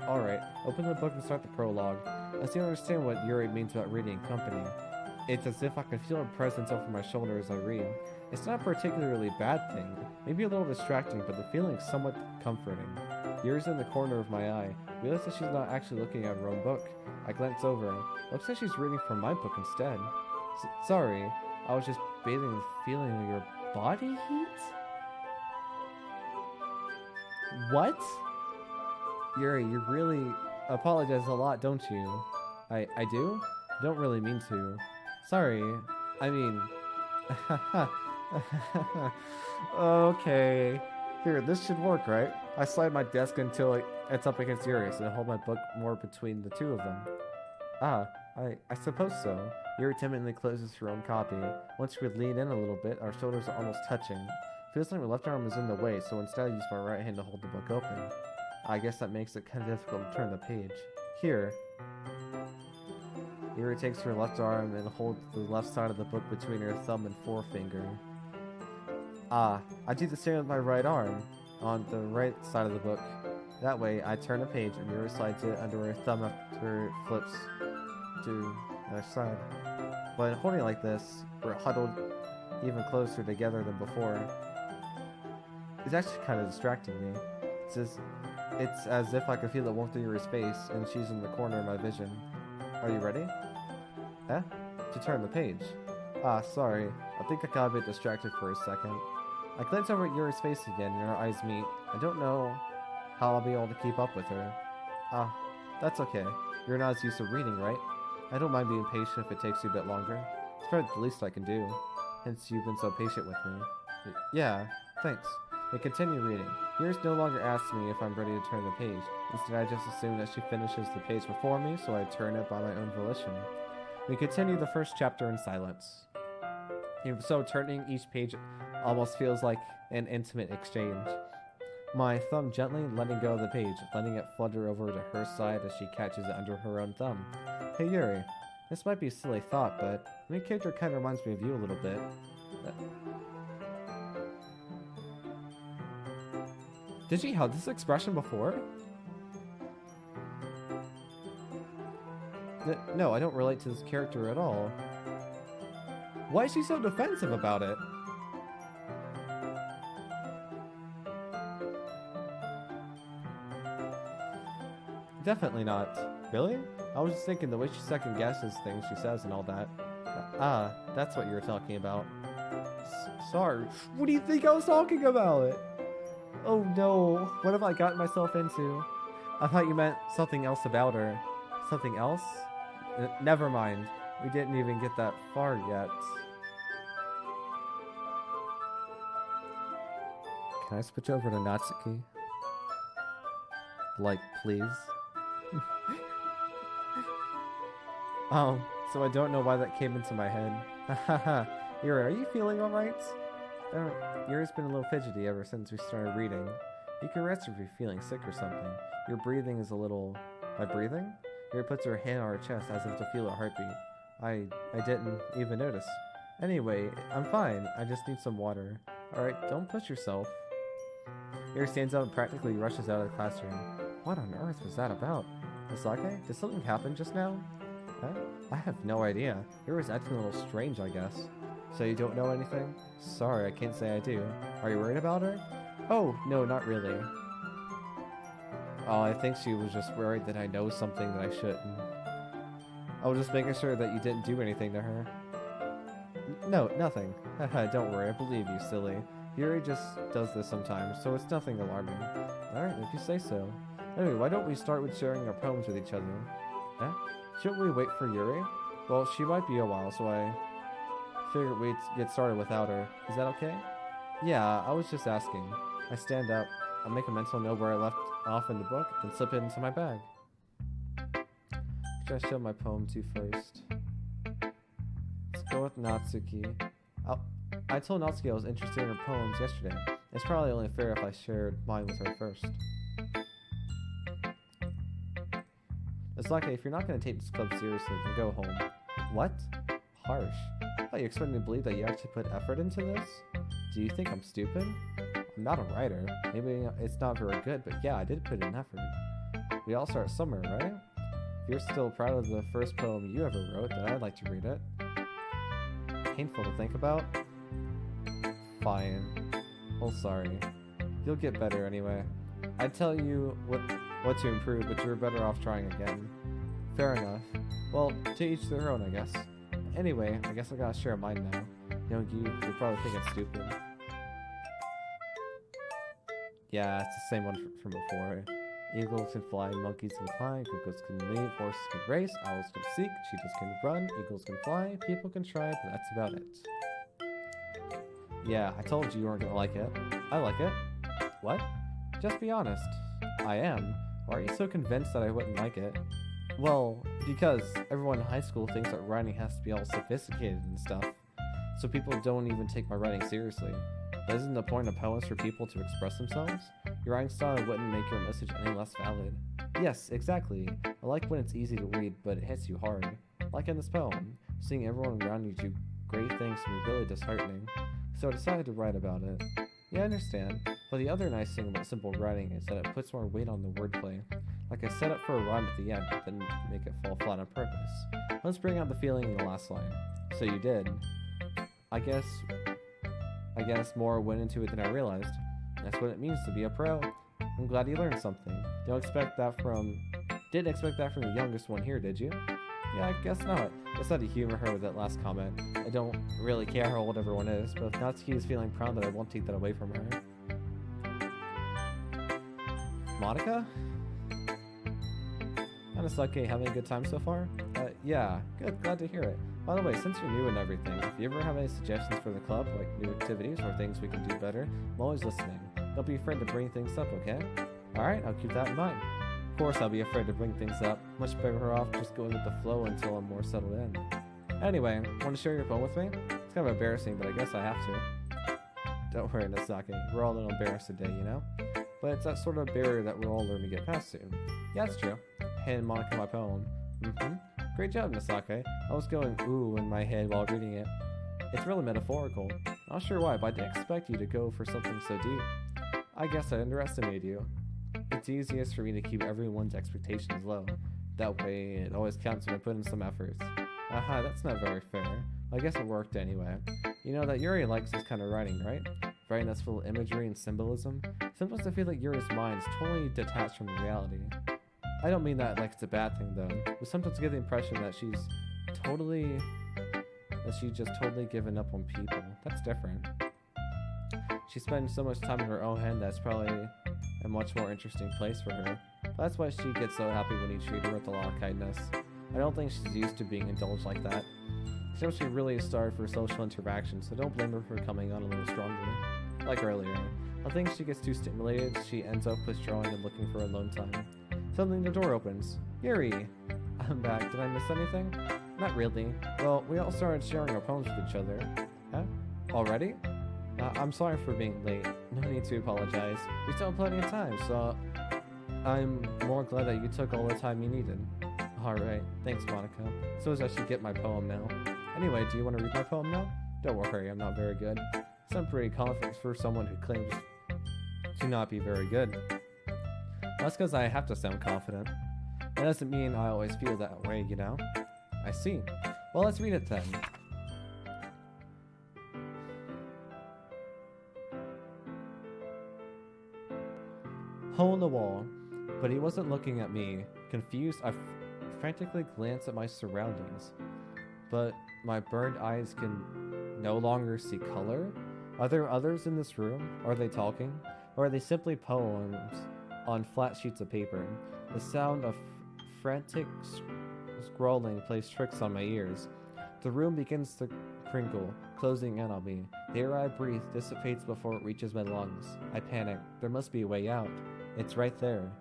Alright, open the book and start the prologue. I still understand what Yuri means about reading in company. It's as if I can feel her presence over my shoulder as I read. It's not a particularly bad thing. Maybe a little distracting, but the feeling is somewhat comforting. Yuri's in the corner of my eye. I realize that she's not actually looking at her own book. I glance over. Looks like she's reading from my book instead. Sorry, I was just bathing in the feeling of your body heat? What? Yuri, you really apologize a lot, don't you? I do? I don't really mean to. Sorry. I mean... Okay. Here, this should work, right? I slide my desk until it's up against Yuri's and hold my book more between the two of them. I suppose so. Yuri timidly closes her own copy. Once we lean in a little bit, our shoulders are almost touching. Feels like my left arm is in the way, so instead I use my right hand to hold the book open. I guess that makes it kind of difficult to turn the page. Here. Yuri takes her left arm and holds the left side of the book between her thumb and forefinger. I do the same with my right arm, on the right side of the book. That way, I turn a page and Yuri slides it under her thumb after it flips to the other side. When holding it like this, we're huddled even closer together than before. It's actually kind of distracting me. It's as if I could feel the warmth of Yuri's face, and she's in the corner of my vision. Are you ready? To turn the page. Sorry. I think I got a bit distracted for a second. I glance over at Yuri's face again, and our eyes meet. I don't know how I'll be able to keep up with her. That's okay. You're not as used to reading, right? I don't mind being patient if it takes you a bit longer. It's probably the least I can do. Hence, you've been so patient with me. Yeah, thanks. We continue reading. Yuri no longer asks me if I'm ready to turn the page. Instead, I just assume that she finishes the page before me, so I turn it by my own volition. We continue the first chapter in silence. So turning each page almost feels like an intimate exchange. My thumb gently letting go of the page, letting it flutter over to her side as she catches it under her own thumb. Hey Yuri. This might be a silly thought, but the main character kind of reminds me of you a little bit. Did she have this expression before? No, I don't relate to this character at all. Why is she so defensive about it? Definitely not. Really? I was just thinking the way she second guesses things she says and all that. That's what you were talking about. Sorry. What do you think I was talking about? Oh no, what have I gotten myself into? I thought you meant something else about her. Something else? Never mind. We didn't even get that far yet. Can I switch over to Natsuki? Like, please? So I don't know why that came into my head. Haha. Yuri, are you feeling alright? Yuri's been a little fidgety ever since we started reading. You can rest if you're feeling sick or something. Your breathing is a little... My breathing? Yuri puts her hand on her chest as if to feel her heartbeat. I didn't even notice. Anyway, I'm fine. I just need some water. Alright, don't push yourself. Yuri stands up and practically rushes out of the classroom. What on earth was that about? Misake, did something happen just now? Huh? I have no idea. Yuri's acting a little strange, I guess. So you don't know anything? Sorry, I can't say I do. Are you worried about her? Oh, no, not really. Oh, I think she was just worried that I know something that I shouldn't. I was just making sure that you didn't do anything to her. No, nothing. Haha, don't worry, I believe you, silly. Yuri just does this sometimes, so it's nothing alarming. Alright, if you say so. Anyway, why don't we start with sharing our poems with each other? Huh? Shouldn't we wait for Yuri? Well, she might be a while, so I figured we'd get started without her. Is that okay? Yeah, I was just asking. I stand up, I make a mental note where I left off in the book, and slip it into my bag. Should I show my poem to first? Let's go with Natsuki. I told Natsuki I was interested in her poems yesterday. It's probably only fair if I shared mine with her first. It's like, if you're not going to take this club seriously, then go home. What? Harsh. Oh, you expect me to believe that you actually put effort into this? Do you think I'm stupid? I'm not a writer. Maybe it's not very good, but yeah, I did put in effort. We all start somewhere, right? If you're still proud of the first poem you ever wrote, then I'd like to read it. Painful to think about? Fine. Oh, sorry. You'll get better anyway. I'd tell you what to improve, but you're better off trying again. Fair enough. Well, to each their own, I guess. Anyway, I guess I gotta share mine now. You'll probably think it's stupid. Yeah, it's the same one from before. Eagles can fly, monkeys can climb, crickets can leap, horses can race, owls can seek, cheetahs can run, eagles can fly, people can try, but that's about it. Yeah, I told you weren't gonna like it. I like it. What? Just be honest. I am. Why are you so convinced that I wouldn't like it? Well, because everyone in high school thinks that writing has to be all sophisticated and stuff. So people don't even take my writing seriously. But isn't the point of poems for people to express themselves? Your writing style wouldn't make your message any less valid. Yes, exactly. I like when it's easy to read, but it hits you hard. Like in this poem, seeing everyone around you do great things can be really disheartening. So I decided to write about it. Yeah, I understand. But the other nice thing about simple writing is that it puts more weight on the wordplay. Like I set up for a rhyme at the end, but didn't make it fall flat on purpose. Let's bring out the feeling in the last line. So you did. I guess more went into it than I realized. That's what it means to be a pro. I'm glad you learned something. Didn't expect that from the youngest one here, did you? Yeah, I guess not. Just had to humor her with that last comment. I don't really care how old everyone is, but if Natsuki is feeling proud, that I won't take that away from her. Monica? Anasake, having a good time so far? Yeah, good, glad to hear it. By the way, since you're new and everything, if you ever have any suggestions for the club, like new activities or things we can do better, I'm always listening. Don't be afraid to bring things up, okay? Alright, I'll keep that in mind. Of course I'll be afraid to bring things up. Much better off just going with the flow until I'm more settled in. Anyway, want to share your phone with me? It's kind of embarrassing, but I guess I have to. Don't worry, Nasake. We're all a little embarrassed today, you know? But it's that sort of barrier that we're all learning to get past soon. Yeah, that's true. Hand Monica my poem. Great job, Misake. I was going ooh in my head while reading it. It's really metaphorical. Not sure why, but I didn't expect you to go for something so deep. I guess I underestimated you. It's easiest for me to keep everyone's expectations low. That way, it always counts when I put in some efforts. Aha, that's not very fair. I guess it worked anyway. You know that Yuri likes this kind of writing, right? Writing that's full of imagery and symbolism. Sometimes I feel like Yuri's mind is totally detached from reality. I don't mean that like it's a bad thing though, but sometimes I get the impression that she's just totally given up on people. That's different. She spends so much time in her own head that's probably a much more interesting place for her. But that's why she gets so happy when you treat her with a lot of kindness. I don't think she's used to being indulged like that. She must be really starved for social interaction, so don't blame her for coming on a little strongly. Like earlier, I think she gets too stimulated, she ends up withdrawing and looking for alone time. Suddenly the door opens. Yuri! I'm back. Did I miss anything? Not really. Well, we all started sharing our poems with each other. Huh? Already? I'm sorry for being late. No need to apologize. We still have plenty of time, so I'm more glad that you took all the time you needed. Alright, thanks Monica. So I should get my poem now. Anyway, do you want to read my poem now? Don't worry, I'm not very good. Sound pretty confident for someone who claims to not be very good. That's because I have to sound confident. That doesn't mean I always feel that way, you know? I see. Well, let's read it then. Hole in the wall. But he wasn't looking at me. Confused, I frantically glanced at my surroundings. But my burned eyes can no longer see color? Are there others in this room? Are they talking? Or are they simply poems on flat sheets of paper? The sound of frantic scrolling plays tricks on my ears. The room begins to crinkle, closing in on me. The air I breathe dissipates before it reaches my lungs. I panic. There must be a way out. It's right there.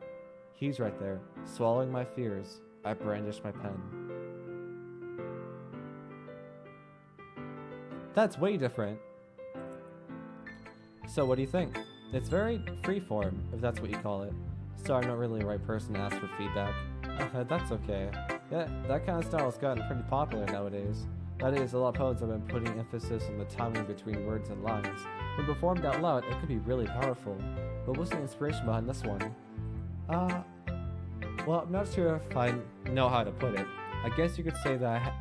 He's right there. Swallowing my fears, I brandish my pen. That's way different. So what do you think? It's very freeform, if that's what you call it. So I'm not really the right person to ask for feedback. That's okay. Yeah, that kind of style has gotten pretty popular nowadays. That is, a lot of poets have been putting emphasis on the timing between words and lines. When performed out loud, it can be really powerful. But what's the inspiration behind this one? Well, I'm not sure if I know how to put it. I guess you could say that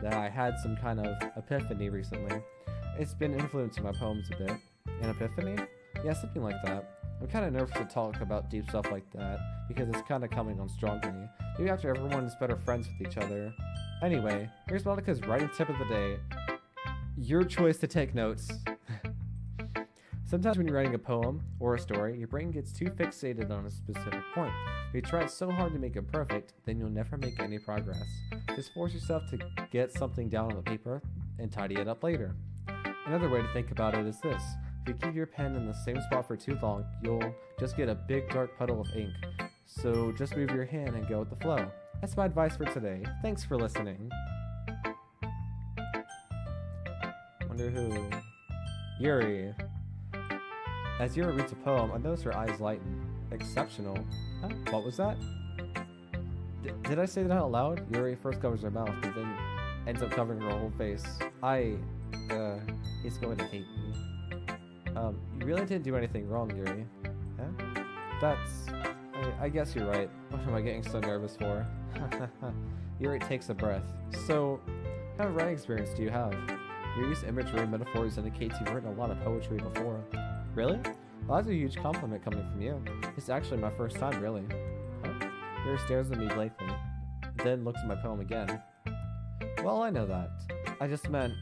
I had some kind of epiphany recently. It's been influencing my poems a bit. An epiphany? Yeah, something like that. I'm kind of nervous to talk about deep stuff like that, because it's kind of coming on strongly. Maybe after everyone is better friends with each other. Anyway, here's Monica's writing tip of the day. Your choice to take notes. Sometimes when you're writing a poem or a story, your brain gets too fixated on a specific point. If you try so hard to make it perfect, then you'll never make any progress. Just force yourself to get something down on the paper and tidy it up later. Another way to think about it is this. If you keep your pen in the same spot for too long, you'll just get a big dark puddle of ink. So just move your hand and go with the flow. That's my advice for today. Thanks for listening. Wonder who? Yuri. As Yuri reads a poem, I notice her eyes lighten. Exceptional. Huh? What was that? Did I say that out loud? Yuri first covers her mouth, but then ends up covering her whole face. He's going to hate me. You really didn't do anything wrong, Yuri. Huh? I guess you're right. What am I getting so nervous for? Yuri takes a breath. So, what kind of writing experience do you have? Your use of imagery and metaphors indicates you've written a lot of poetry before. Really? Well, that's a huge compliment coming from you. It's actually my first time, really. Huh? Yuri stares at me blankly, then looks at my poem again. Well, I know that. I just meant,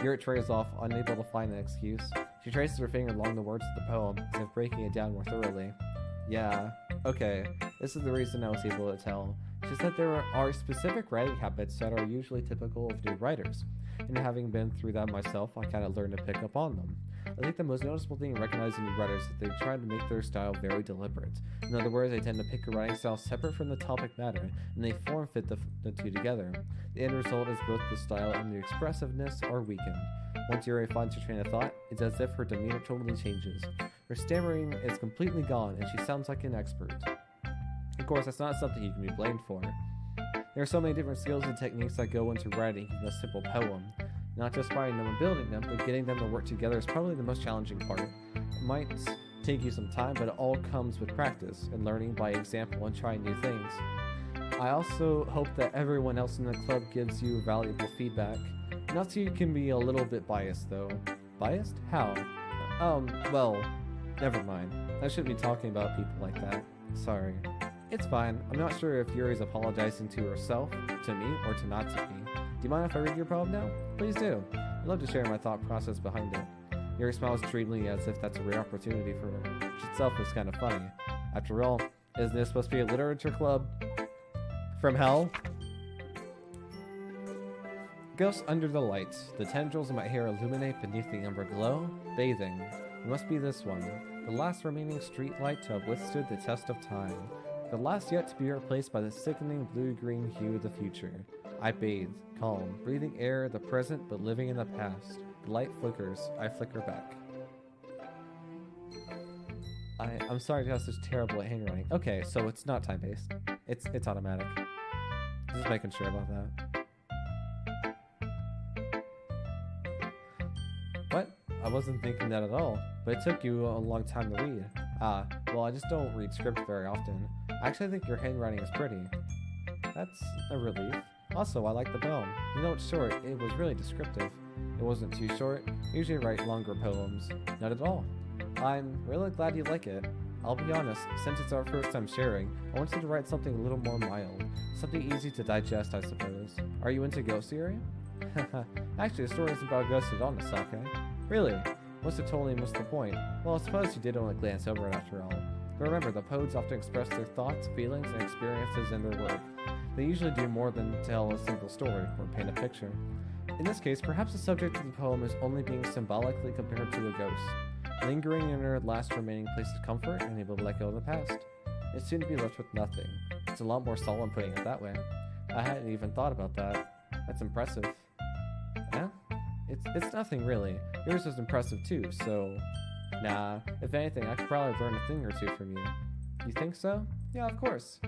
Yuri trails off, unable to find an excuse. She traces her finger along the words of the poem, as if breaking it down more thoroughly. Yeah, okay, this is the reason I was able to tell. She said there are specific writing habits that are usually typical of new writers, and having been through that myself, I kind of learned to pick up on them. I think the most noticeable thing in recognizing new writers is that they try to make their style very deliberate. In other words, they tend to pick a writing style separate from the topic matter, and they form-fit the two together. The end result is both the style and the expressiveness are weakened. Once Yuri finds her train of thought, it's as if her demeanor totally changes. Her stammering is completely gone, and she sounds like an expert. Of course, that's not something you can be blamed for. There are so many different skills and techniques that go into writing even a simple poem. Not just writing them and building them, but getting them to work together is probably the most challenging part. It might take you some time, but it all comes with practice and learning by example and trying new things. I also hope that everyone else in the club gives you valuable feedback. Natsuki can be a little bit biased though. Biased? How? Well, never mind. I shouldn't be talking about people like that. Sorry. It's fine. I'm not sure if Yuri's apologizing to herself, to me, or to Natsuki. Do you mind if I read your poem now? Please do. I'd love to share my thought process behind it. Yuri smiles dreamily as if that's a rare opportunity for her, which itself is kind of funny. After all, isn't this supposed to be a literature club? From hell? Ghosts under the lights. The tendrils of my hair illuminate beneath the amber glow. Bathing. It must be this one. The last remaining street light to have withstood the test of time. The last yet to be replaced by the sickening blue-green hue of the future. I bathe, calm, breathing air, the present but living in the past. The light flickers, I flicker back. I'm sorry to have such terrible handwriting. Okay, so it's not time-based. It's automatic. Just making sure about that. What? I wasn't thinking that at all, but it took you a long time to read. Well, I just don't read script very often. I actually think your handwriting is pretty. That's a relief. Also, I like the poem. You know, it's short. It was really descriptive. It wasn't too short. I usually write longer poems. Not at all. I'm really glad you like it. I'll be honest, since it's our first time sharing, I wanted to write something a little more mild. Something easy to digest, I suppose. Are you into ghost theory? Actually, the story isn't about ghosts at all, Misake. Really? Must have totally missed the point. Well, I suppose you did only glance over it after all. But remember, the poets often express their thoughts, feelings, and experiences in their work. They usually do more than tell a simple story or paint a picture. In this case, perhaps the subject of the poem is only being symbolically compared to a ghost, lingering in her last remaining place of comfort and able to let go of the past. It's soon to be left with nothing. It's a lot more solemn putting it that way. I hadn't even thought about that. That's impressive. Eh? It's nothing really. Yours was impressive too, so... Nah, if anything, I could probably learn a thing or two from you. You think so? Yeah, of course.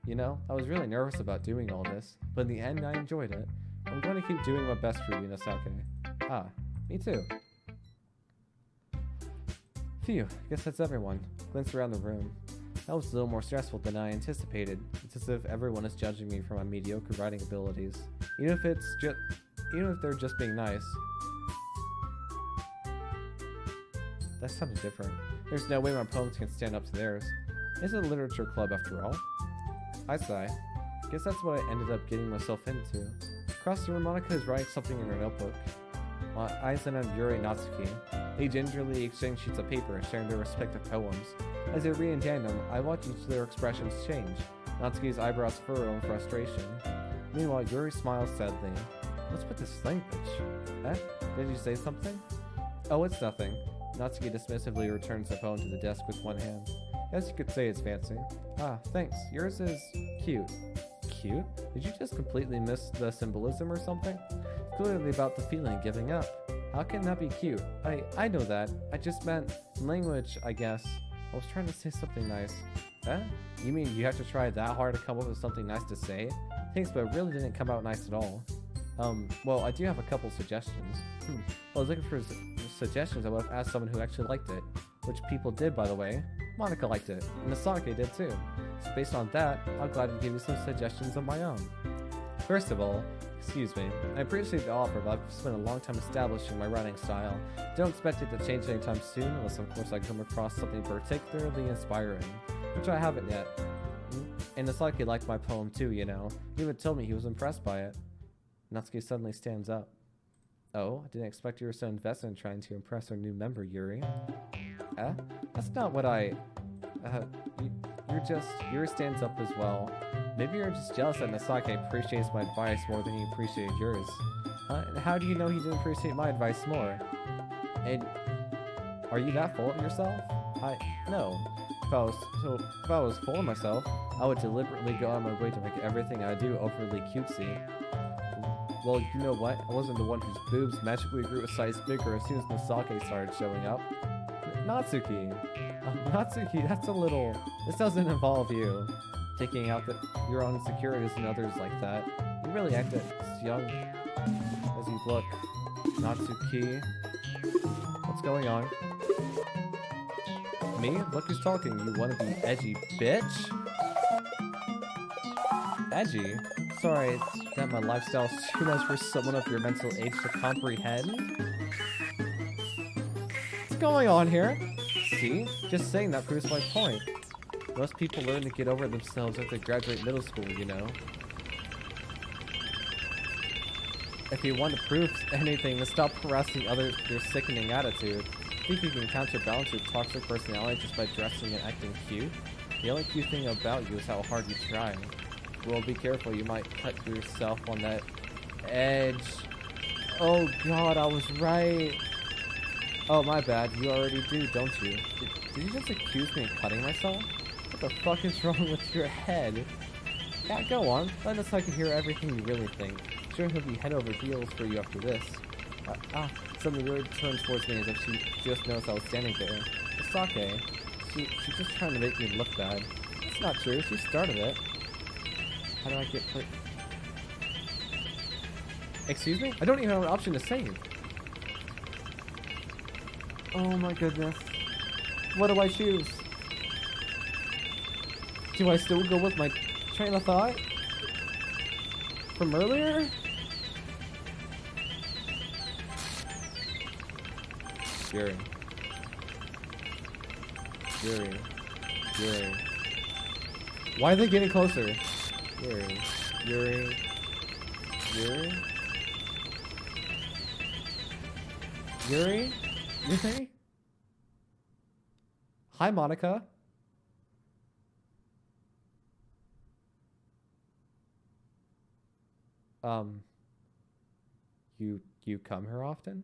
You know, I was really nervous about doing all this, but in the end I enjoyed it. I'm going to keep doing my best for you, Nasake. Me too. Phew, guess that's everyone. Glance around the room. That was a little more stressful than I anticipated. It's as if everyone is judging me for my mediocre writing abilities. Even if they're just being nice. That sounded different. There's no way my poems can stand up to theirs. It's a literature club after all. I sigh. Guess that's what I ended up getting myself into. Across the room, Monica is writing something in her notebook. My eyes then on Yuri and Natsuki. They gingerly exchange sheets of paper, sharing their respective poems. As they read in tandem, I watch each of their expressions change. Natsuki's eyebrows furrow in frustration. Meanwhile, Yuri smiles sadly. What's with this language? Did you say something? Oh, it's nothing. Natsuki dismissively returns the poem to the desk with one hand. As you could say, it's fancy. Thanks. Yours is cute. Cute? Did you just completely miss the symbolism or something? It's clearly about the feeling of giving up. How can that be cute? I know that. I just meant language, I guess. I was trying to say something nice. You mean you have to try that hard to come up with something nice to say? Thanks, but it really didn't come out nice at all. Well, I do have a couple suggestions. I was looking for suggestions. I would have asked someone who actually liked it. Which people did, by the way. Monica liked it, and Misake did too. So based on that, I'm glad to give you some suggestions of my own. First of all, excuse me, I appreciate the offer, but I've spent a long time establishing my writing style. Don't expect it to change anytime soon, unless of course I come across something particularly inspiring, which I haven't yet. And Misake liked my poem too, you know. He even told me he was impressed by it. Natsuki suddenly stands up. Oh, I didn't expect you were so invested in trying to impress our new member, Yuri. That's not what Yuri stands up as well. Maybe you're just jealous that Misake appreciates my advice more than he appreciated yours. And how do you know he didn't appreciate my advice more? And are you that full of yourself? No. If I was full of myself, I would deliberately go on my way to make everything I do overly cutesy. Well, you know what? I wasn't the one whose boobs magically grew a size bigger as soon as Misake started showing up. Natsuki, that's a little... This doesn't involve you. taking out your own insecurities and others like that. You really act as young as you look. Natsuki. What's going on? Me? Look who's talking. You wanna be edgy, bitch? Edgy? Sorry that my lifestyle's too much for someone of your mental age to comprehend. What's going on here? See? Just saying that proves my point. Most people learn to get over themselves after they graduate middle school, you know. If you want to prove anything, then stop harassing others with your sickening attitude. Think you can counterbalance your toxic personality just by dressing and acting cute? The only cute thing about you is how hard you try. Well, be careful, you might cut yourself on that edge. Oh god, I was right. Oh, my bad, you already do, don't you? Did you just accuse me of cutting myself? What the fuck is wrong with your head? Yeah, go on, let us like to hear everything you really think. Sure, he'll be head over heels for you after this. Suddenly Yuri turned towards me as if she just noticed I was standing there. Sake, she's just trying to make me look bad. That's not true, she started it. How do I get put? Excuse me? I don't even have an option to save. Oh my goodness. What do I choose? Do I still go with my train of thought? From earlier? Yuri. Yuri. Yuri. Why are they getting closer? Yuri. Yuri. Yuri? Yuri? Yuri? Hi, Monica. You come here often?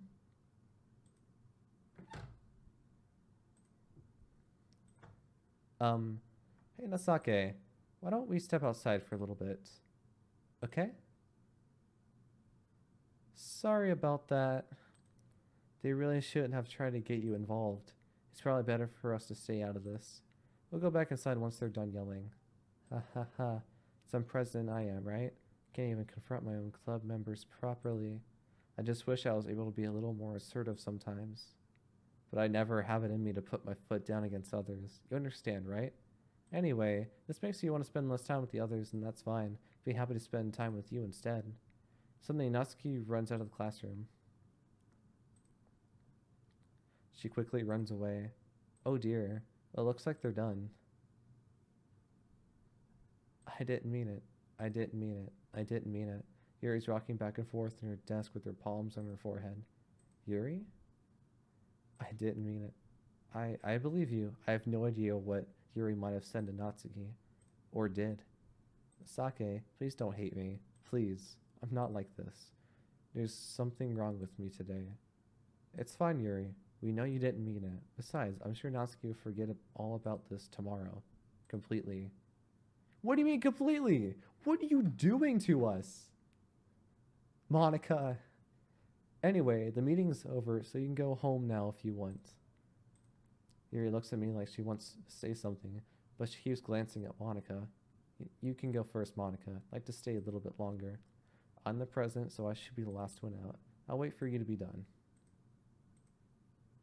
Hey, Nasake. Why don't we step outside for a little bit? Okay? Sorry about that. They really shouldn't have tried to get you involved. It's probably better for us to stay out of this. We'll go back inside once they're done yelling. Ha ha ha. Some president I am, right? Can't even confront my own club members properly. I just wish I was able to be a little more assertive sometimes. But I never have it in me to put my foot down against others. You understand, right? Anyway, this makes you want to spend less time with the others, and that's fine. Be happy to spend time with you instead. Suddenly, Natsuki runs out of the classroom. She quickly runs away. Oh dear. Well, it looks like they're done. I didn't mean it. I didn't mean it. I didn't mean it. Yuri's rocking back and forth in her desk with her palms on her forehead. Yuri? I didn't mean it. I believe you. I have no idea what Yuri might have said to Natsuki. Or did. Sake, please don't hate me. Please. I'm not like this. There's something wrong with me today. It's fine, Yuri. We know you didn't mean it. Besides, I'm sure Natsuki will forget all about this tomorrow. Completely. What do you mean completely? What are you doing to us? Monica. Anyway, the meeting's over, so you can go home now if you want. Yuri looks at me like she wants to say something, but she keeps glancing at Monica. You can go first, Monica. I'd like to stay a little bit longer. I'm the president, so I should be the last one out. I'll wait for you to be done.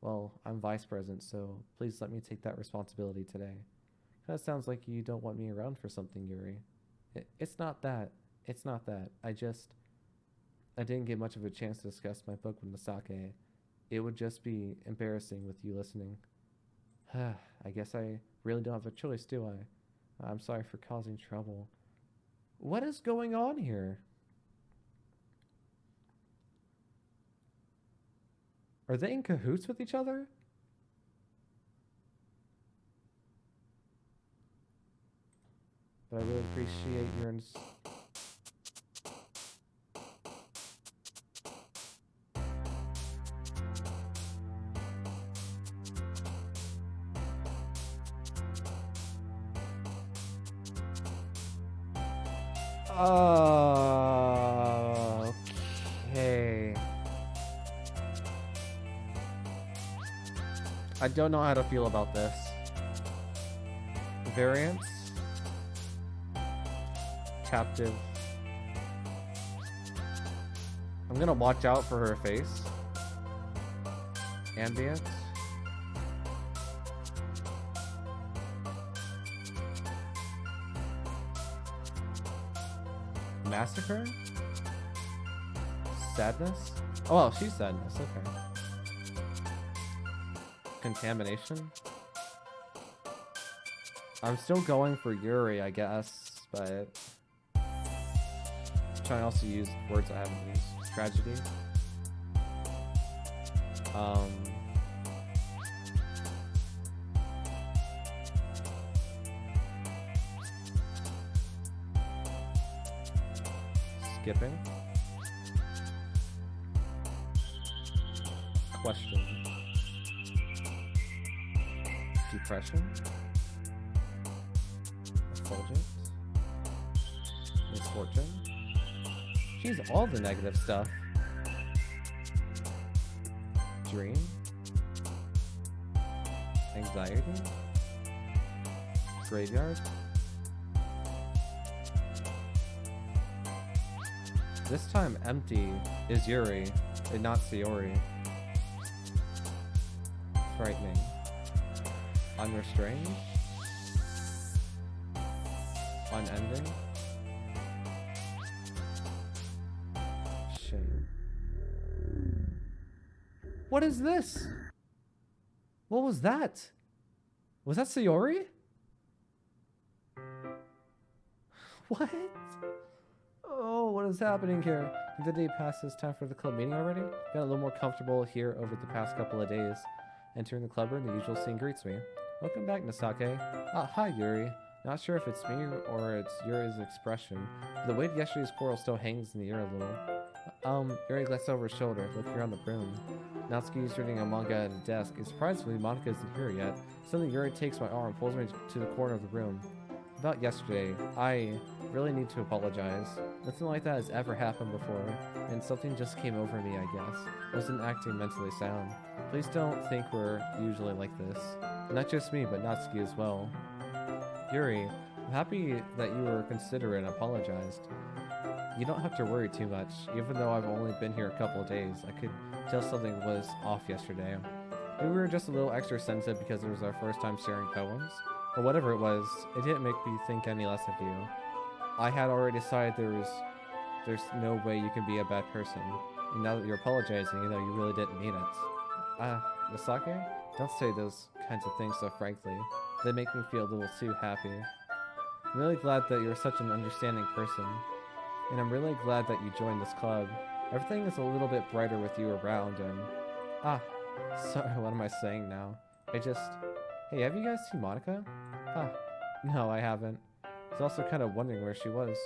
Well, I'm vice president, so please let me take that responsibility today. Kinda sounds like you don't want me around for something, Yuri. It's not that. It's not that. I didn't get much of a chance to discuss my book with Masake. It would just be embarrassing with you listening. I guess I really don't have a choice, do I? I'm sorry for causing trouble. What is going on here? Are they in cahoots with each other? But I really appreciate your... Okay. I don't know how to feel about this. Variance? captive. I'm gonna watch out for her face. Ambient. Massacre? Sadness? Oh, well, she's sadness, okay. Contamination? I'm still going for Yuri, I guess, but trying to also use words I haven't used. Tragedy. Skipping. Question. Depression. Effulgent. Misfortune. She's all the negative stuff. Dream. Anxiety. Graveyard. This time empty is Yuri and not Sayori. Frightening. Unrestrained. Unending. Shame. What is this? What was that? Was that Sayori? What? Oh, what is happening here? Did the day pass? It's time for the club meeting already? Got a little more comfortable here over the past couple of days. Entering the club room, the usual scene greets me. Welcome back, Nasake. Ah, hi, Yuri. Not sure if it's me or it's Yuri's expression. The weight of yesterday's quarrel still hangs in the air a little. Yuri glances over his shoulder, looking around the room. Natsuki is reading a manga at a desk. Surprisingly, Monica isn't here yet. Suddenly, Yuri takes my arm and pulls me to the corner of the room. About yesterday, I really need to apologize. Nothing like that has ever happened before, and something just came over me, I guess. I wasn't acting mentally sound. Please don't think we're usually like this. Not just me, but Natsuki as well. Yuri, I'm happy that you were considerate and apologized. You don't have to worry too much. Even though I've only been here a couple of days, I could tell something was off yesterday. Maybe we were just a little extra sensitive because it was our first time sharing poems. Or whatever it was, it didn't make me think any less of you. I had already decided there's no way you can be a bad person. And now that you're apologizing, you know you really didn't mean it. Misake? Don't say those kinds of things so frankly. They make me feel a little too happy. I'm really glad that you're such an understanding person. And I'm really glad that you joined this club. Everything is a little bit brighter with you around and... sorry, what am I saying now? Hey, have you guys seen Monica? No, I haven't. I was also kind of wondering where she was.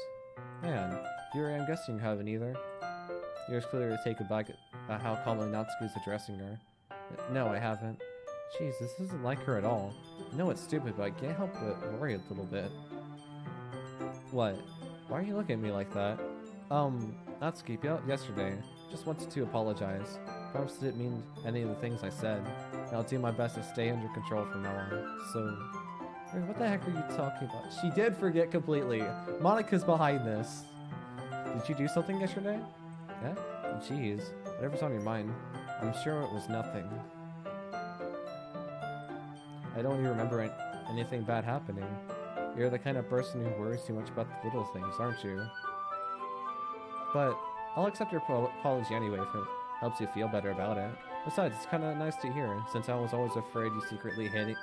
Man, Yuri, I'm guessing you haven't either. Yuri's clearly taken back at how calmly Natsuki's addressing her. No, I haven't. Jeez, this isn't like her at all. I know it's stupid, but I can't help but worry a little bit. What? Why are you looking at me like that? Natsuki, yesterday. Just wanted to apologize. Promise didn't mean any of the things I said. And I'll do my best to stay under control from now on. So, what the heck are you talking about? She did forget completely. Monica's behind this. Did you do something yesterday? Yeah? Jeez. Whatever's on your mind. I'm sure it was nothing. I don't even remember anything bad happening. You're the kind of person who worries too much about the little things, aren't you? But I'll accept your apology anyway if it helps you feel better about it. Besides, it's kind of nice to hear, since I was always afraid you secretly hated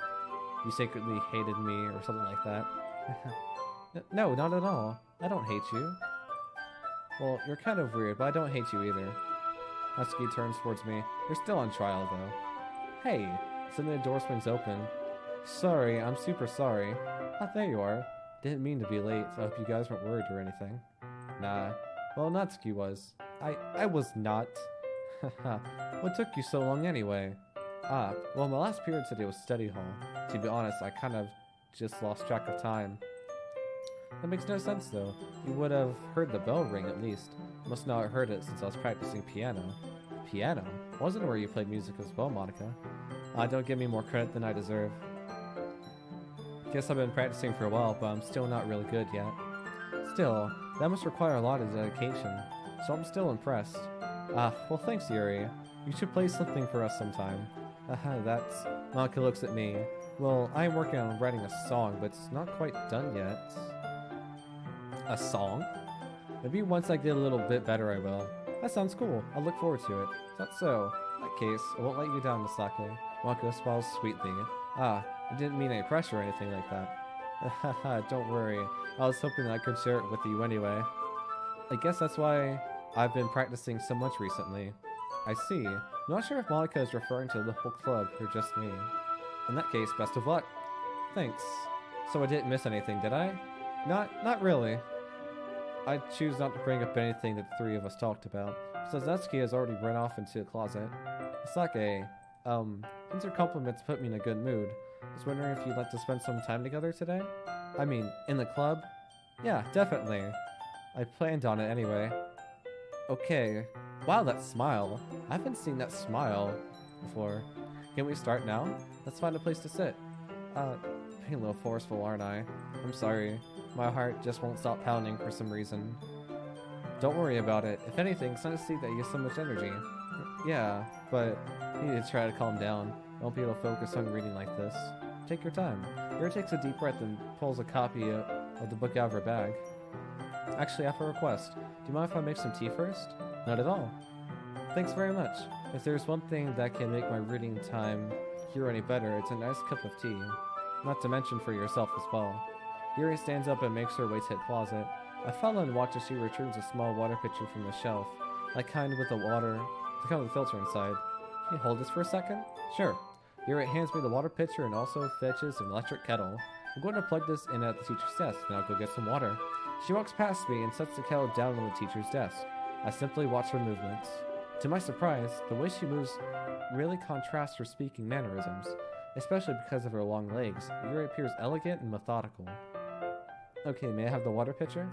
me or something like that. No, not at all. I don't hate you. Well, you're kind of weird, but I don't hate you either. Natsuki turns towards me. You're still on trial, though. Hey! Suddenly the door swings open. Sorry, I'm super sorry. There you are. Didn't mean to be late, so I hope you guys weren't worried or anything. Nah. Well, Natsuki was. I was not. What took you so long anyway? Well, my last period today was study hall. To be honest, I kind of just lost track of time. That makes no sense, though. You would have heard the bell ring, at least. You must not have heard it since I was practicing piano. Piano? I wasn't aware you played music as well, Monica. Don't give me more credit than I deserve. Guess I've been practicing for a while, but I'm still not really good yet. Still, that must require a lot of dedication, so I'm still impressed. Well thanks, Yuri. You should play something for us sometime. That's... Monica looks at me. Well, I am working on writing a song, but it's not quite done yet. A song? Maybe once I get a little bit better I will. That sounds cool. I'll look forward to it. That's so. In that case, I won't let you down, Misake. Monica smiles sweetly. I didn't mean any pressure or anything like that. Haha, don't worry. I was hoping that I could share it with you anyway. I guess that's why I've been practicing so much recently. I see. I'm not sure if Monica is referring to the whole club or just me. In that case, best of luck. Thanks. So I didn't miss anything, did I? Not really. I choose not to bring up anything that the three of us talked about, since Natsuki has already run off into the closet. Misake, since your compliments put me in a good mood, I was wondering if you'd like to spend some time together today? I mean, in the club? Yeah, definitely. I planned on it anyway. Okay. Wow, that smile. I haven't seen that smile before. Can we start now? Let's find a place to sit. Being a little forceful, aren't I? I'm sorry. My heart just won't stop pounding for some reason. Don't worry about it. If anything, it's nice to see that you have so much energy. Yeah, but you need to try to calm down. I won't be able to focus on reading like this. Take your time. Yuri takes a deep breath and pulls a copy of the book out of her bag. Actually, I have a request. Do you mind if I make some tea first? Not at all. Thanks very much. If there's one thing that can make my reading time here any better, it's a nice cup of tea. Not to mention for yourself as well. Yuri stands up and makes her way to the closet. I follow and watch as she returns a small water pitcher from the shelf, like kind with the filter inside. Can you hold this for a second? Sure. Yuri hands me the water pitcher and also fetches an electric kettle. I'm going to plug this in at the teacher's desk, and I'll go get some water. She walks past me and sets the kettle down on the teacher's desk. I simply watch her movements. To my surprise, the way she moves really contrasts her speaking mannerisms, especially because of her long legs. Yuri appears elegant and methodical. Okay, may I have the water pitcher?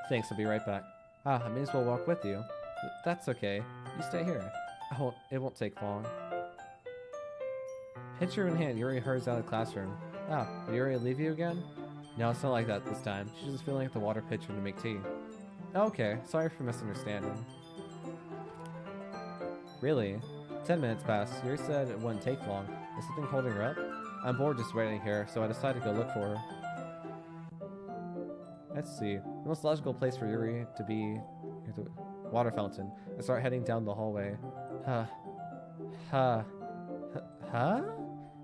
Thanks, I'll be right back. I may as well walk with you. That's okay. You stay here. It won't take long. Pitcher in hand, Yuri hurries out of the classroom. Will Yuri leave you again? No, it's not like that this time. She's just filling up the water pitcher to make tea. Okay, sorry for misunderstanding. Really? 10 minutes passed. Yuri said it wouldn't take long. Is something holding her up? I'm bored just waiting here, so I decided to go look for her. Let's see. The most logical place for Yuri to be is the water fountain. I start heading down the hallway. Huh?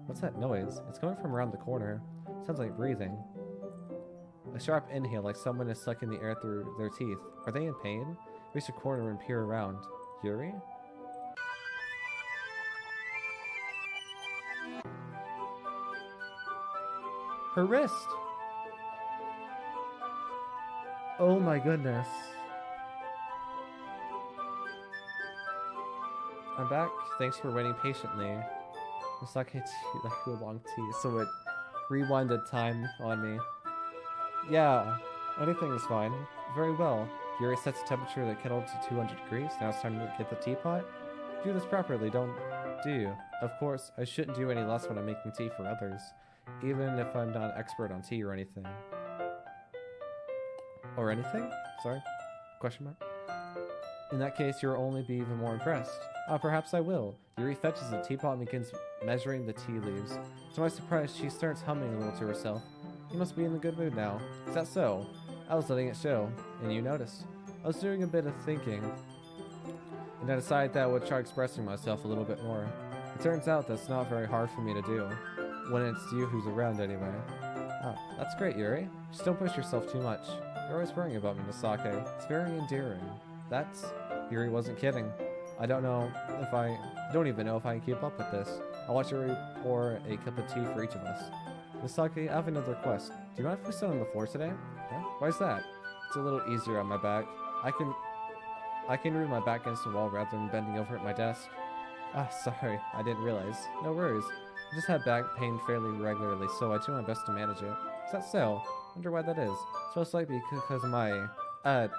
What's that noise? It's coming from around the corner. Sounds like breathing. A sharp inhale, like someone is sucking the air through their teeth. Are they in pain? Reach the corner and peer around. Yuri? Her wrist! Oh my goodness. I'm back. Thanks for waiting patiently. Misake tea, like oolong tea, so it rewinded time on me. Yeah, anything is fine. Very well. Yuri sets the temperature of the kettle to 200 degrees. Now it's time to get the teapot. Do this properly, don't do you? Of course, I shouldn't do any less when I'm making tea for others, even if I'm not an expert on tea or anything. Or anything? Sorry? Question mark? In that case, you'll only be even more impressed. Perhaps I will. Yuri fetches the teapot and begins measuring the tea leaves. To my surprise, she starts humming a little to herself. You must be in a good mood now. Is that so? I was letting it show, and you noticed. I was doing a bit of thinking, and I decided that I would try expressing myself a little bit more. It turns out that's not very hard for me to do, when it's you who's around anyway. That's great, Yuri. Just don't push yourself too much. You're always worrying about me, Misake. It's very endearing. Yuri wasn't kidding. I don't even know if I can keep up with this. I'll watch Yuri pour a cup of tea for each of us. Misake, I have another request. Do you mind if we sit on the floor today? Yeah? Why is that? It's a little easier on my back. I can root my back against the wall rather than bending over at my desk. Sorry, I didn't realize. No worries. I just have back pain fairly regularly, so I do my best to manage it. Is that so? Wonder why that is. It's most likely because of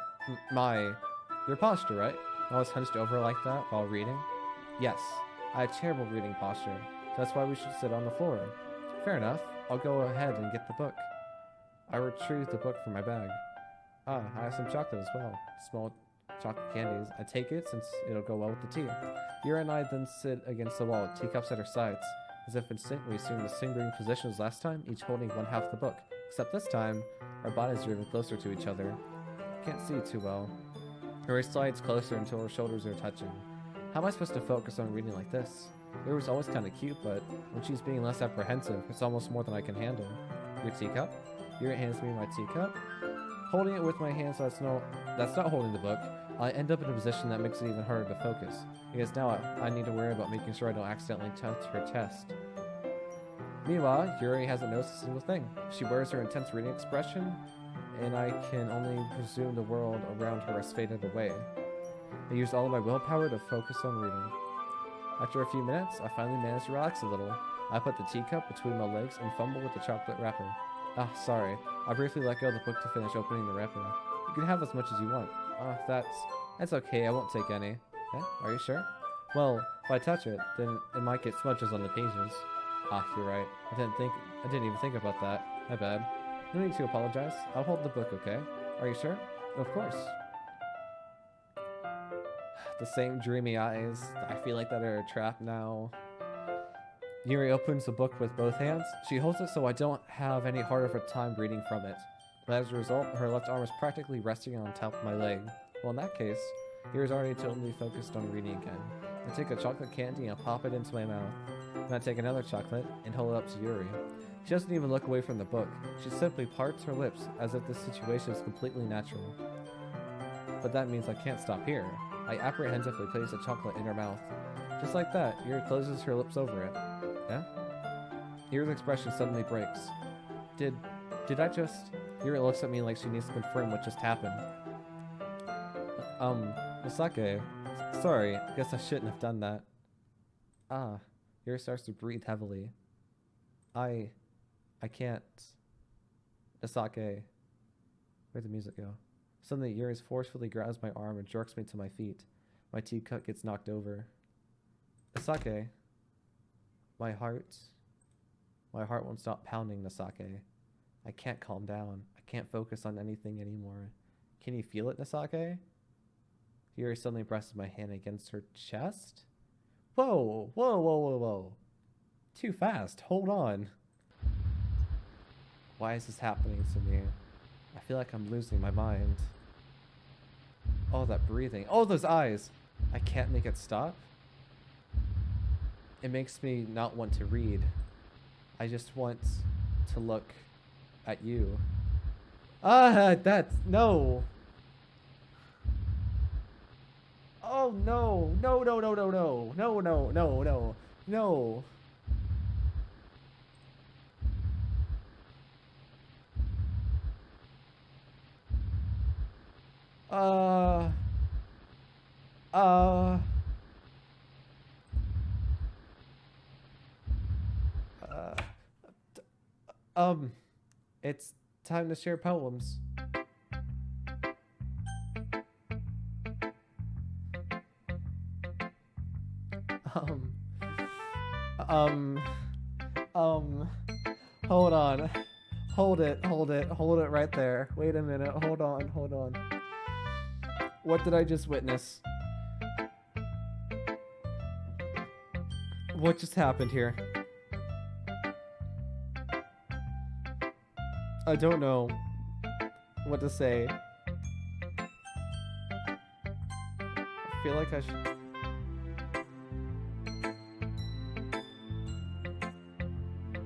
your posture, right? I was hunched over like that while reading? Yes, I have terrible reading posture, so that's why we should sit on the floor. Fair enough. I'll go ahead and get the book. I retrieved the book from my bag. Ah, I have some chocolate as well. Small chocolate candies. I take it since it'll go well with the tea. Yuri and I then sit against the wall, teacups at our sides, as if instantly assuming the same breathing position as last time, each holding one half of the book. Except this time, our bodies are even closer to each other. Can't see too well. Yuri slides closer until her shoulders are touching. How am I supposed to focus on reading like this? Yuri was always kind of cute, but when she's being less apprehensive, it's almost more than I can handle. Your teacup? Yuri hands me my teacup. Holding it with my hand so that's not holding the book, I end up in a position that makes it even harder to focus, because now I need to worry about making sure I don't accidentally touch her chest. Meanwhile, Yuri hasn't noticed a single thing. She wears her intense reading expression, and I can only presume the world around her has faded away. I used all of my willpower to focus on reading. After a few minutes, I finally managed to relax a little. I put the teacup between my legs and fumble with the chocolate wrapper. Ah, sorry. I briefly let go of the book to finish opening the wrapper. You can have as much as you want. That's okay, I won't take any. Yeah, are you sure? Well, if I touch it, then it might get smudges on the pages. Ah, you're right. I didn't even think about that. My bad. No need to apologize. I'll hold the book, okay? Are you sure? Of course. The same dreamy eyes. I feel like that are a trap now. Yuri opens the book with both hands. She holds it so I don't have any harder of a time reading from it. But as a result, her left arm is practically resting on top of my leg. Well, in that case, Yuri's already totally focused on reading again. I take a chocolate candy and pop it into my mouth. Then I take another chocolate and hold it up to Yuri. She doesn't even look away from the book. She simply parts her lips as if this situation is completely natural. But that means I can't stop here. I apprehensively place the chocolate in her mouth. Just like that, Yuri closes her lips over it. Yeah? Yuri's expression suddenly breaks. Did I just... Yuri looks at me like she needs to confirm what just happened. Misake. Sorry, I guess I shouldn't have done that. Ah, Yuri starts to breathe heavily. I can't. Misake. Where'd the music go? Suddenly, Yuri forcefully grabs my arm and jerks me to my feet. My teacup gets knocked over. Misake. My heart won't stop pounding, Misake. I can't calm down. I can't focus on anything anymore. Can you feel it, Misake? Yuri suddenly presses my hand against her chest. Whoa, whoa, whoa, whoa, whoa. Too fast. Hold on. Why is this happening to me? I feel like I'm losing my mind. Oh, that breathing. Oh, those eyes. I can't make it stop. It makes me not want to read. I just want to look at you. Ah, that's... No. Oh, no. No, no, no, no, no. No, no, no, no. No. It's time to share poems. Hold on. Hold it right there. Wait a minute, hold on. What did I just witness? What just happened here? I don't know what to say. I feel like I should...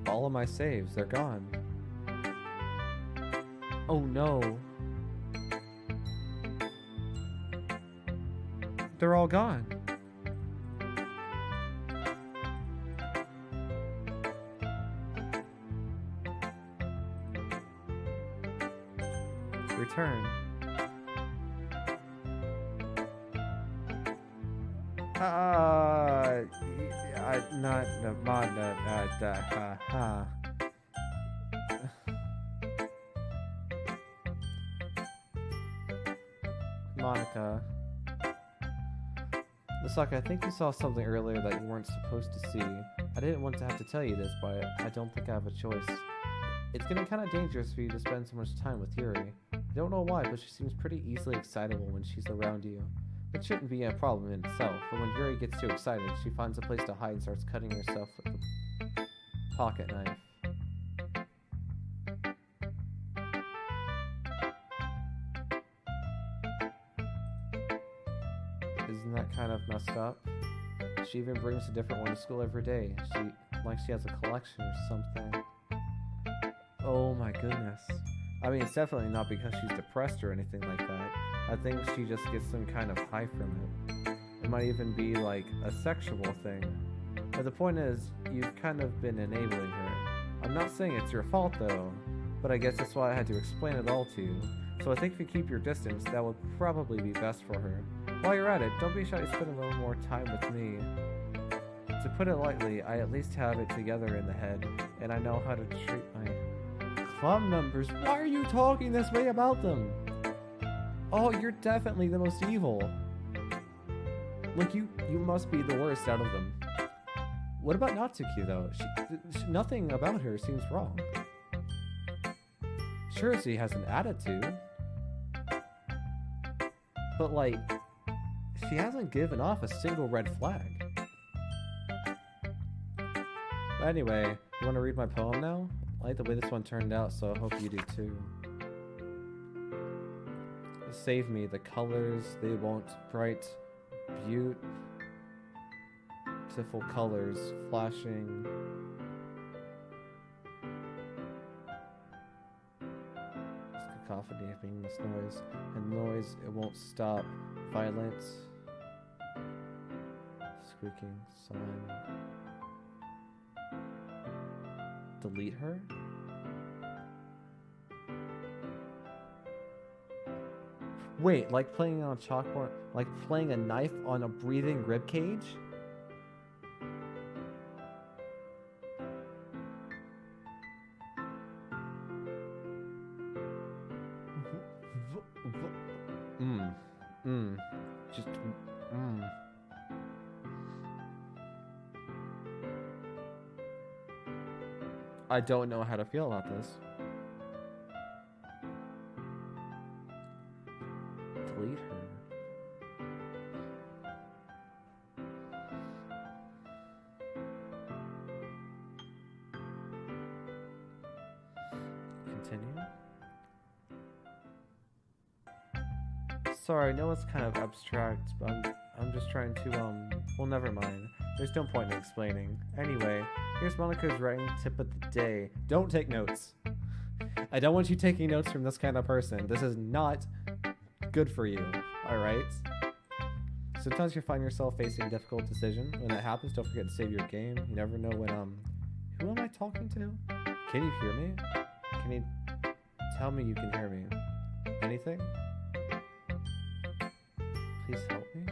All of my saves, they're gone. Oh no. They're all gone. Return. Monica. Misaka, I think you saw something earlier that you weren't supposed to see. I didn't want to have to tell you this, but I don't think I have a choice. It's getting kind of dangerous for you to spend so much time with Yuri. I don't know why, but she seems pretty easily excitable when she's around you. It shouldn't be a problem in itself, but when Yuri gets too excited, she finds a place to hide and starts cutting herself with a pocket knife. Isn't that kind of messed up? She even brings a different one to school every day. She has a collection or something. Oh my goodness. I mean, it's definitely not because she's depressed or anything like that. I think she just gets some kind of high from it. It might even be like a sexual thing. But the point is, you've kind of been enabling her. I'm not saying it's your fault though, but I guess that's why I had to explain it all to you. So I think if you keep your distance, that would probably be best for her. While you're at it, don't be shy to spend a little more time with me. To put it lightly, I at least have it together in the head, and I know how to treat my club members. Why are you talking this way about them? Oh, you're definitely the most evil. Look, you must be the worst out of them. What about Natsuki, though? Nothing about her seems wrong. Sure, she has an attitude. But, like, she hasn't given off a single red flag. But anyway, you want to read my poem now? I like the way this one turned out, so I hope you do too. Save me, the colors, they won't bright, beautiful colors flashing. Cacophony of meaningless noise, and noise, it won't stop. Violence, squeaking, someone. Delete her? Wait, like playing on a chalkboard, like playing a knife on a breathing ribcage? Just, I don't know how to feel about this. Delete her. Continue. Sorry, I know it's kind of abstract, but I'm just trying to, well, never mind. There's no point in explaining. Anyway, here's Monika's writing tip of the day. Don't take notes. I don't want you taking notes from this kind of person. This is not good for you, alright? Sometimes you find yourself facing a difficult decision. When that happens, don't forget to save your game. You never know when, who am I talking to? Can you hear me? Can you tell me you can hear me? Anything? Please help me?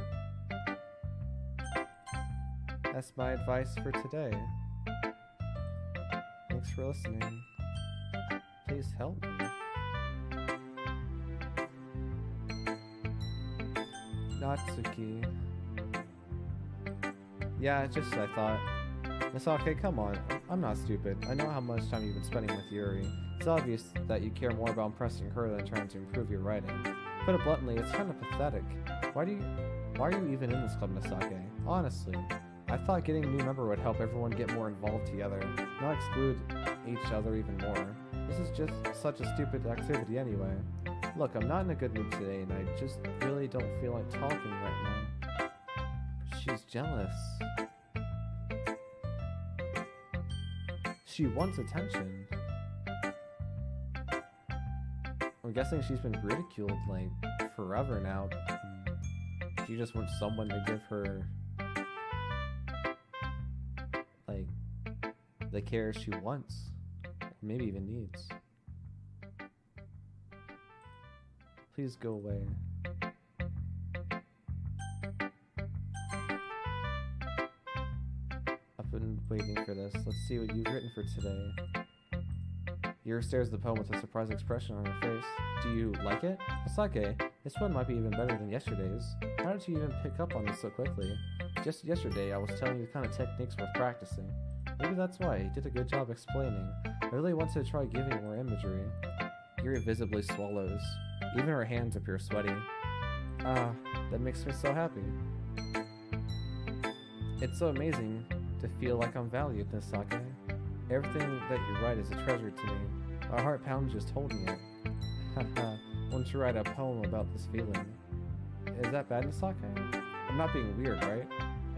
That's my advice for today. Thanks for listening. Please help me. Natsuki. Yeah, just as I thought. Misake, come on. I'm not stupid. I know how much time you've been spending with Yuri. It's obvious that you care more about impressing her than trying to improve your writing. Put it bluntly, it's kind of pathetic. Why are you even in this club, Misake? Honestly, I thought getting a new member would help everyone get more involved together, not exclude each other even more. This is just such a stupid activity anyway. Look, I'm not in a good mood today, and I just really don't feel like talking right now. She's jealous. She wants attention. I'm guessing she's been ridiculed, like, forever now. She just wants someone to give her, like, the care she wants. Maybe even needs. Please go away. I've been waiting for this. Let's see what you've written for today. Yuri stares at the poem with a surprised expression on her face. Do you like it? Misake, this one might be even better than yesterday's. How did you even pick up on this so quickly? Just yesterday, I was telling you the kind of techniques worth practicing. Maybe that's why. You did a good job explaining. I really wanted to try giving more imagery. Yuri visibly swallows. Even her hands appear sweaty. Ah, that makes me so happy. It's so amazing to feel like I'm valued, Miss Sake. Everything that you write is a treasure to me. My heart pounds just holding it. Haha, won't you write a poem about this feeling? Is that bad, Miss Sake? I'm not being weird, right?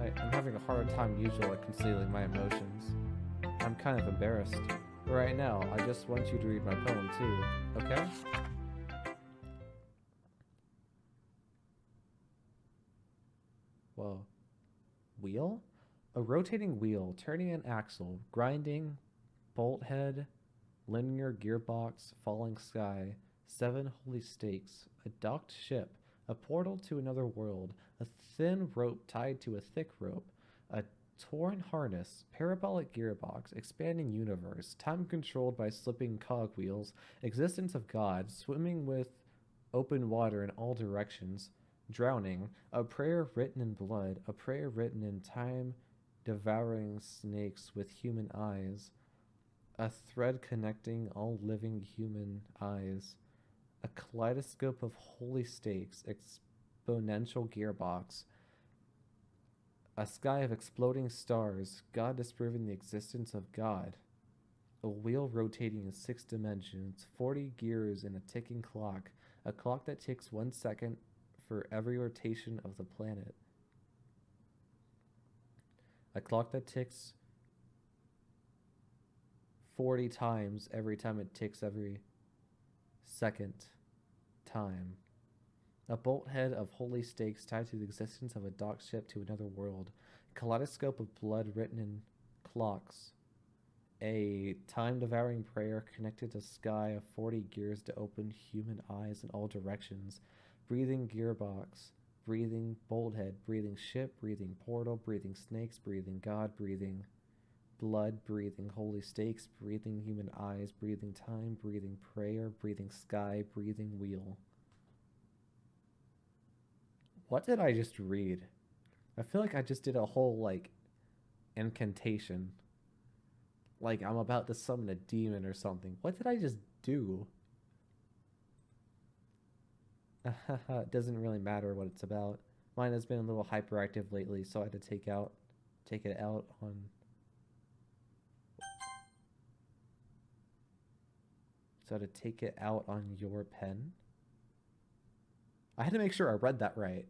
I'm having a hard time usually concealing my emotions. I'm kind of embarrassed. Right now, I just want you to read my poem too, okay? Whoa. Wheel? A rotating wheel, turning an axle, grinding, bolt head, linear gearbox, falling sky, 7 holy stakes, a docked ship, a portal to another world, a thin rope tied to a thick rope, a torn harness, parabolic gearbox, expanding universe, time controlled by slipping cogwheels, existence of God, swimming with open water in all directions, drowning, a prayer written in blood, a prayer written in time, devouring snakes with human eyes, a thread connecting all living human eyes, a kaleidoscope of holy stakes, exponential gearbox, a sky of exploding stars, God disproving the existence of God, a wheel rotating in 6 dimensions, 40 gears in a ticking clock, a clock that ticks 1 second for every rotation of the planet, a clock that ticks 40 times every time it ticks every second time. A bolt head of holy stakes tied to the existence of a docked ship to another world. A kaleidoscope of blood written in clocks. A time-devouring prayer connected to sky of 40 gears to open human eyes in all directions. Breathing gearbox. Breathing bolt head. Breathing ship. Breathing portal. Breathing snakes. Breathing God. Breathing blood, breathing holy stakes, breathing human eyes, breathing time, breathing prayer, breathing sky, breathing wheel. What did I just read? I feel like I just did a whole, like, incantation. Like I'm about to summon a demon or something. What did I just do? It doesn't really matter what it's about. Mine has been a little hyperactive lately, so I had to take it out on... So to take it out on your pen? I had to make sure I read that right.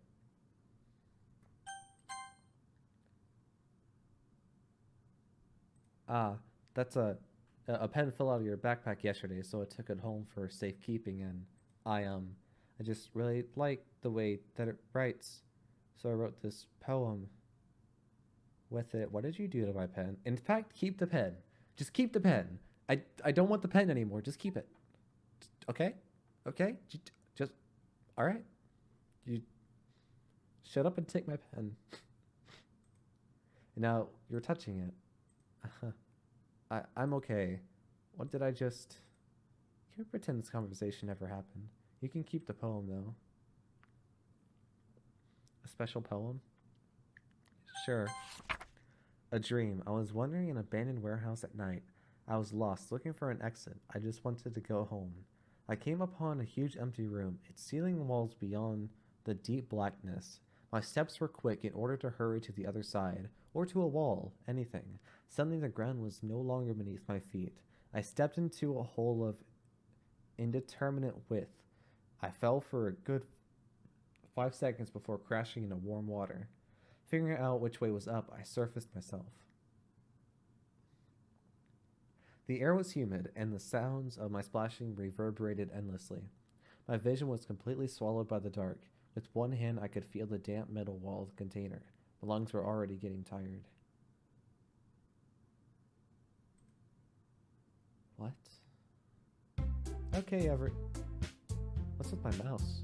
That's a pen fell out of your backpack yesterday, so I took it home for safekeeping, and I just really like the way that it writes. So I wrote this poem with it. What did you do to my pen? In fact, keep the pen. Just keep the pen. I don't want the pen anymore. Just keep it. Okay? Okay? Just all right. You shut up and take my pen. Now you're touching it. I'm okay. What did I just... Can we pretend this conversation never happened? You can keep the poem, though. A special poem? Sure. A dream. I was wandering an abandoned warehouse at night. I was lost, looking for an exit. I just wanted to go home. I came upon a huge empty room, its ceiling walls beyond the deep blackness. My steps were quick in order to hurry to the other side, or to a wall, anything. Suddenly the ground was no longer beneath my feet. I stepped into a hole of indeterminate width. I fell for a good 5 seconds before crashing into warm water. Figuring out which way was up, I surfaced myself. The air was humid, and the sounds of my splashing reverberated endlessly. My vision was completely swallowed by the dark. With one hand, I could feel the damp metal wall of the container. My lungs were already getting tired. What? Okay, what's with my mouse?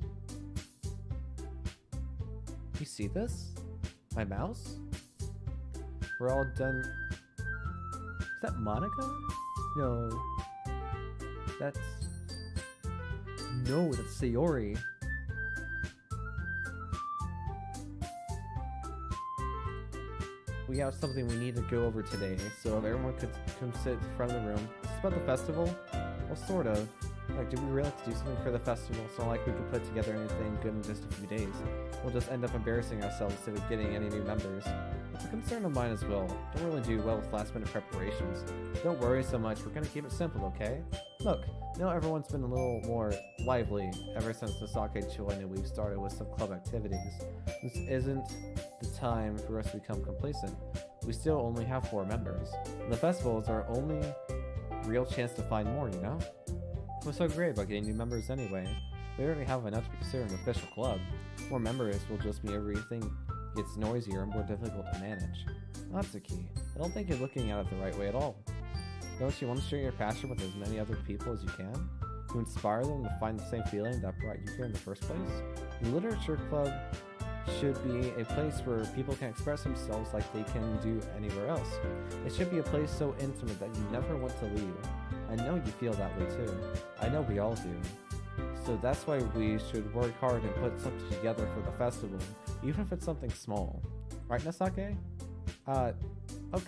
You see this? My mouse? We're all done. Is that Monica? No. That's Sayori. We have something we need to go over today, so if everyone could come sit in front of the room. Is this about the festival? Well, sort of. Like, do we really have to do something for the festival? It's not like we could put together anything good in just a few days. We'll just end up embarrassing ourselves instead of getting any new members. It's a concern of mine as well. Don't really do well with last minute preparations. Don't worry so much, we're gonna keep it simple, okay? Look, now everyone's been a little more lively ever since the sake joined and we've started with some club activities. This isn't the time for us to become complacent. We still only have 4 members. And the festival is our only real chance to find more, you know? What's so great about getting new members anyway? We already have enough to be considered an official club. More members will just mean everything gets noisier and more difficult to manage. That's the key. I don't think you're looking at it the right way at all. Don't you want to share your passion with as many other people as you can? To inspire them to find the same feeling that brought you here in the first place? The literature club should be a place where people can express themselves like they can do anywhere else. It should be a place so intimate that you never want to leave. I know you feel that way too. I know we all do. So that's why we should work hard and put something together for the festival, even if it's something small. Right, Nasake? Oh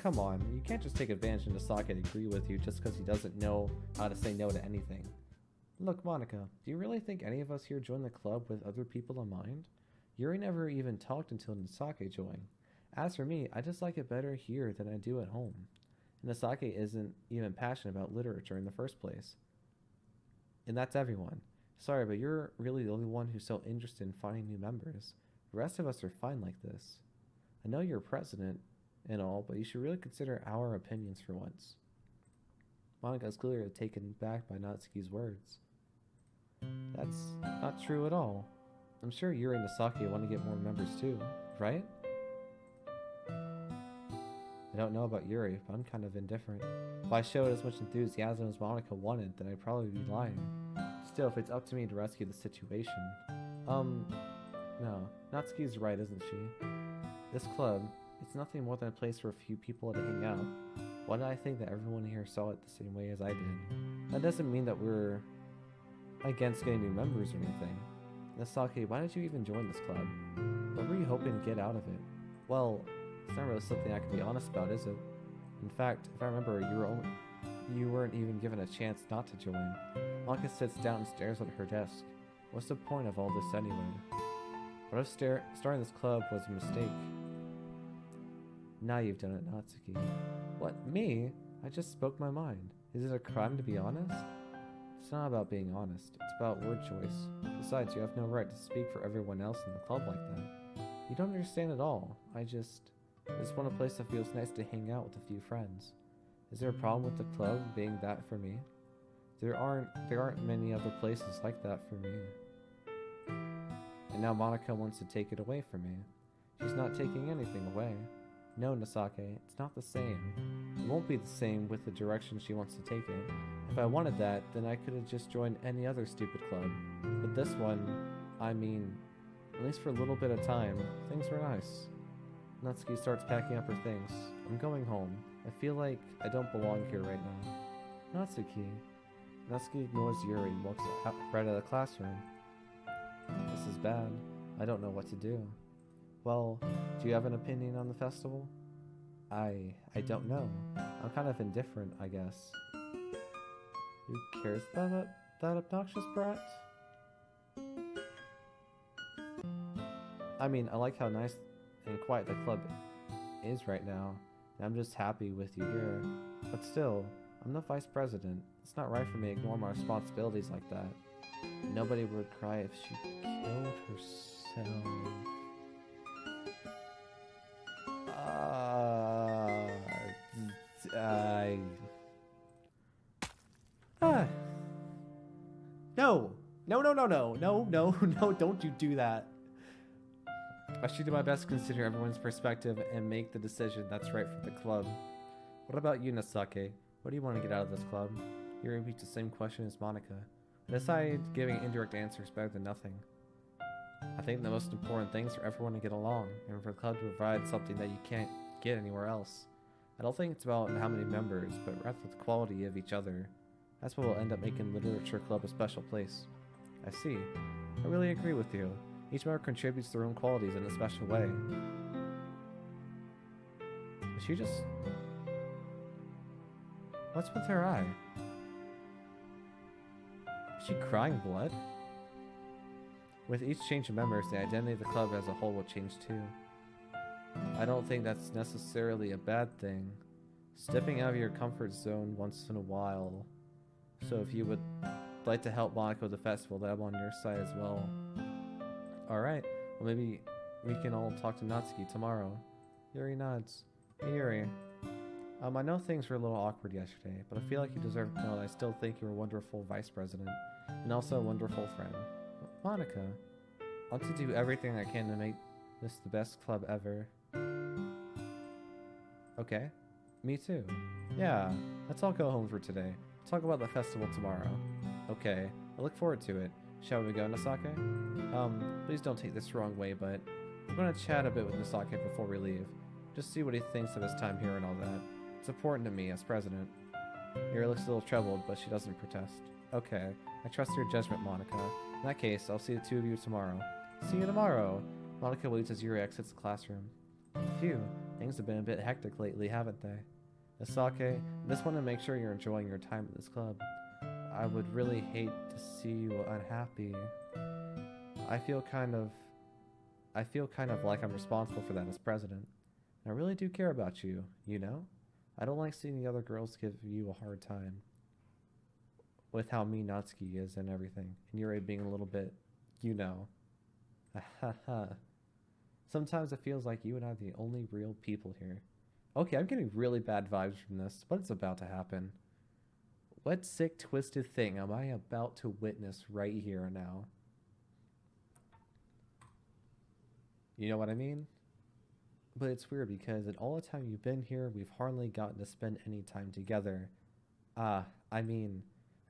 come on, you can't just take advantage of Nasake to agree with you just because he doesn't know how to say no to anything. Look, Monica, do you really think any of us here joined the club with other people in mind? Yuri never even talked until Nasake joined. As for me, I just like it better here than I do at home. And Nasake isn't even passionate about literature in the first place. And that's everyone. Sorry, but you're really the only one who's so interested in finding new members. The rest of us are fine like this. I know you're president and all, but you should really consider our opinions for once. Monica is clearly taken back by Natsuki's words. That's not true at all. I'm sure Yuri and Nasake want to get more members too, right? I don't know about Yuri, but I'm kind of indifferent. If I showed as much enthusiasm as Monica wanted, then I'd probably be lying. Still, if it's up to me to rescue the situation... No. Natsuki's right, isn't she? This club, it's nothing more than a place for a few people to hang out. Why did I think that everyone here saw it the same way as I did? That doesn't mean that we're against getting new members or anything. Nasake, why did you even join this club? What were you hoping to get out of it? Well, it's not really something I can be honest about, is it? In fact, if I remember, you weren't even given a chance not to join. Monica sits down and stares at her desk. What's the point of all this anyway? What if starting this club was a mistake? Now you've done it, Natsuki. What, me? I just spoke my mind. Is it a crime to be honest? It's not about being honest. It's about word choice. Besides, you have no right to speak for everyone else in the club like that. You don't understand at all. I just want a place that feels nice to hang out with a few friends. Is there a problem with the club being that for me? There aren't many other places like that for me. And now Monica wants to take it away from me. She's not taking anything away. No, Nasake, it's not the same. It won't be the same with the direction she wants to take it. If I wanted that, then I could have just joined any other stupid club. But this one, I mean, at least for a little bit of time, things were nice. Natsuki starts packing up her things. I'm going home. I feel like I don't belong here right now. Natsuki. Natsuki ignores Yuri and walks right out of the classroom. This is bad. I don't know what to do. Well, do you have an opinion on the festival? I don't know. I'm kind of indifferent, I guess. Who cares about that obnoxious brat? I mean, I like how nice and quiet the club is right now, and I'm just happy with you here. But still, I'm the vice president. It's not right for me to ignore my responsibilities like that. Nobody would cry if she killed herself. No, don't you do that. I should do my best to consider everyone's perspective and make the decision that's right for the club. What about you, Nasake? What do you want to get out of this club? You repeat the same question as Monica. I decided giving indirect answers better than nothing. I think the most important thing is for everyone to get along, and for the club to provide something that you can't get anywhere else. I don't think it's about how many members, but rather the quality of each other. That's what will end up making Literature Club a special place. I see. I really agree with you. Each member contributes their own qualities in a special way. Is she just... What's with her eye? Is she crying blood? With each change of members, the identity of the club as a whole will change too. I don't think that's necessarily a bad thing. Stepping out of your comfort zone once in a while. So if you would like to help Monica with the festival, I'm on your side as well. Alright, well maybe we can all talk to Natsuki tomorrow. Yuri nods. Hey Yuri. I know things were a little awkward yesterday, but I feel like you deserve to know that I still think you're a wonderful vice president, and also a wonderful friend. Monica, I want to do everything I can to make this the best club ever. Okay, me too. Yeah, let's all go home for today. Talk about the festival tomorrow. Okay, I look forward to it. Shall we go, Nasake? Please don't take this the wrong way, but I'm gonna chat a bit with Nasake before we leave. Just see what he thinks of his time here and all that. It's important to me as president. Yuri looks a little troubled, but she doesn't protest. Okay, I trust your judgment, Monica. In that case, I'll see the two of you tomorrow. See you tomorrow! Monica waits as Yuri exits the classroom. Phew, things have been a bit hectic lately, haven't they? Nasake, I just want to make sure you're enjoying your time at this club. I would really hate to see you unhappy. I feel kind of like I'm responsible for that as president. And I really do care about you, you know? I don't like seeing the other girls give you a hard time. With how mean Natsuki is and everything. And Yuri being a little bit, you know. Sometimes it feels like you and I are the only real people here. Okay, I'm getting really bad vibes from this. What's about to happen? What sick, twisted thing am I about to witness right here and now? You know what I mean? But it's weird because in all the time you've been here, we've hardly gotten to spend any time together. I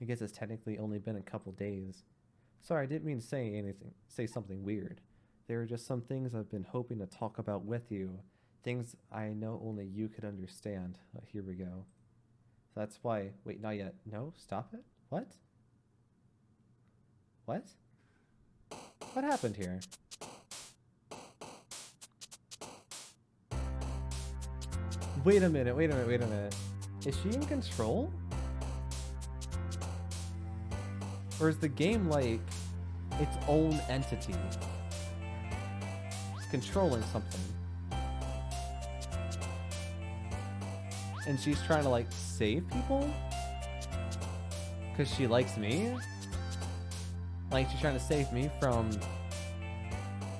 guess it's technically only been a couple days. Sorry, I didn't mean to say something weird. There are just some things I've been hoping to talk about with you. Things I know only you could understand. Here we go. That's why... Wait, not yet. No? Stop it? What? What? What happened here? Wait a minute. Is she in control? Or is the game like its own entity? Controlling something. And she's trying to like save people? Because she likes me? Like she's trying to save me from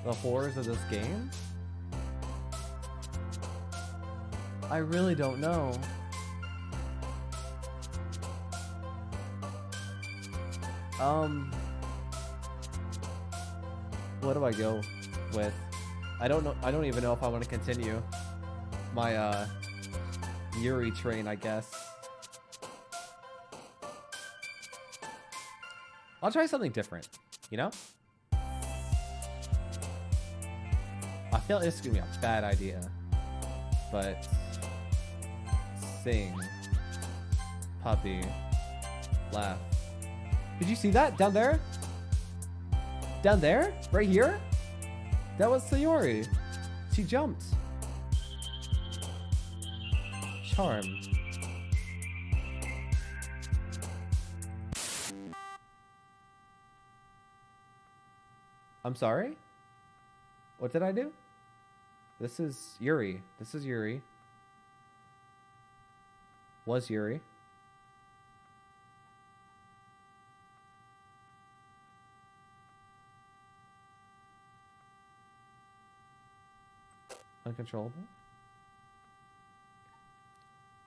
the horrors of this game? I really don't know. What do I go with? I don't know. I don't even know if I want to continue my Yuri train, I guess. I'll try something different, you know? I feel like this is gonna be a bad idea, but sing, puppy, laugh. Did you see that down there? Down there? Right here? That was Sayori. She jumped. Charm. I'm sorry? What did I do? This is Yuri. This is Yuri. Was Yuri. Uncontrollable?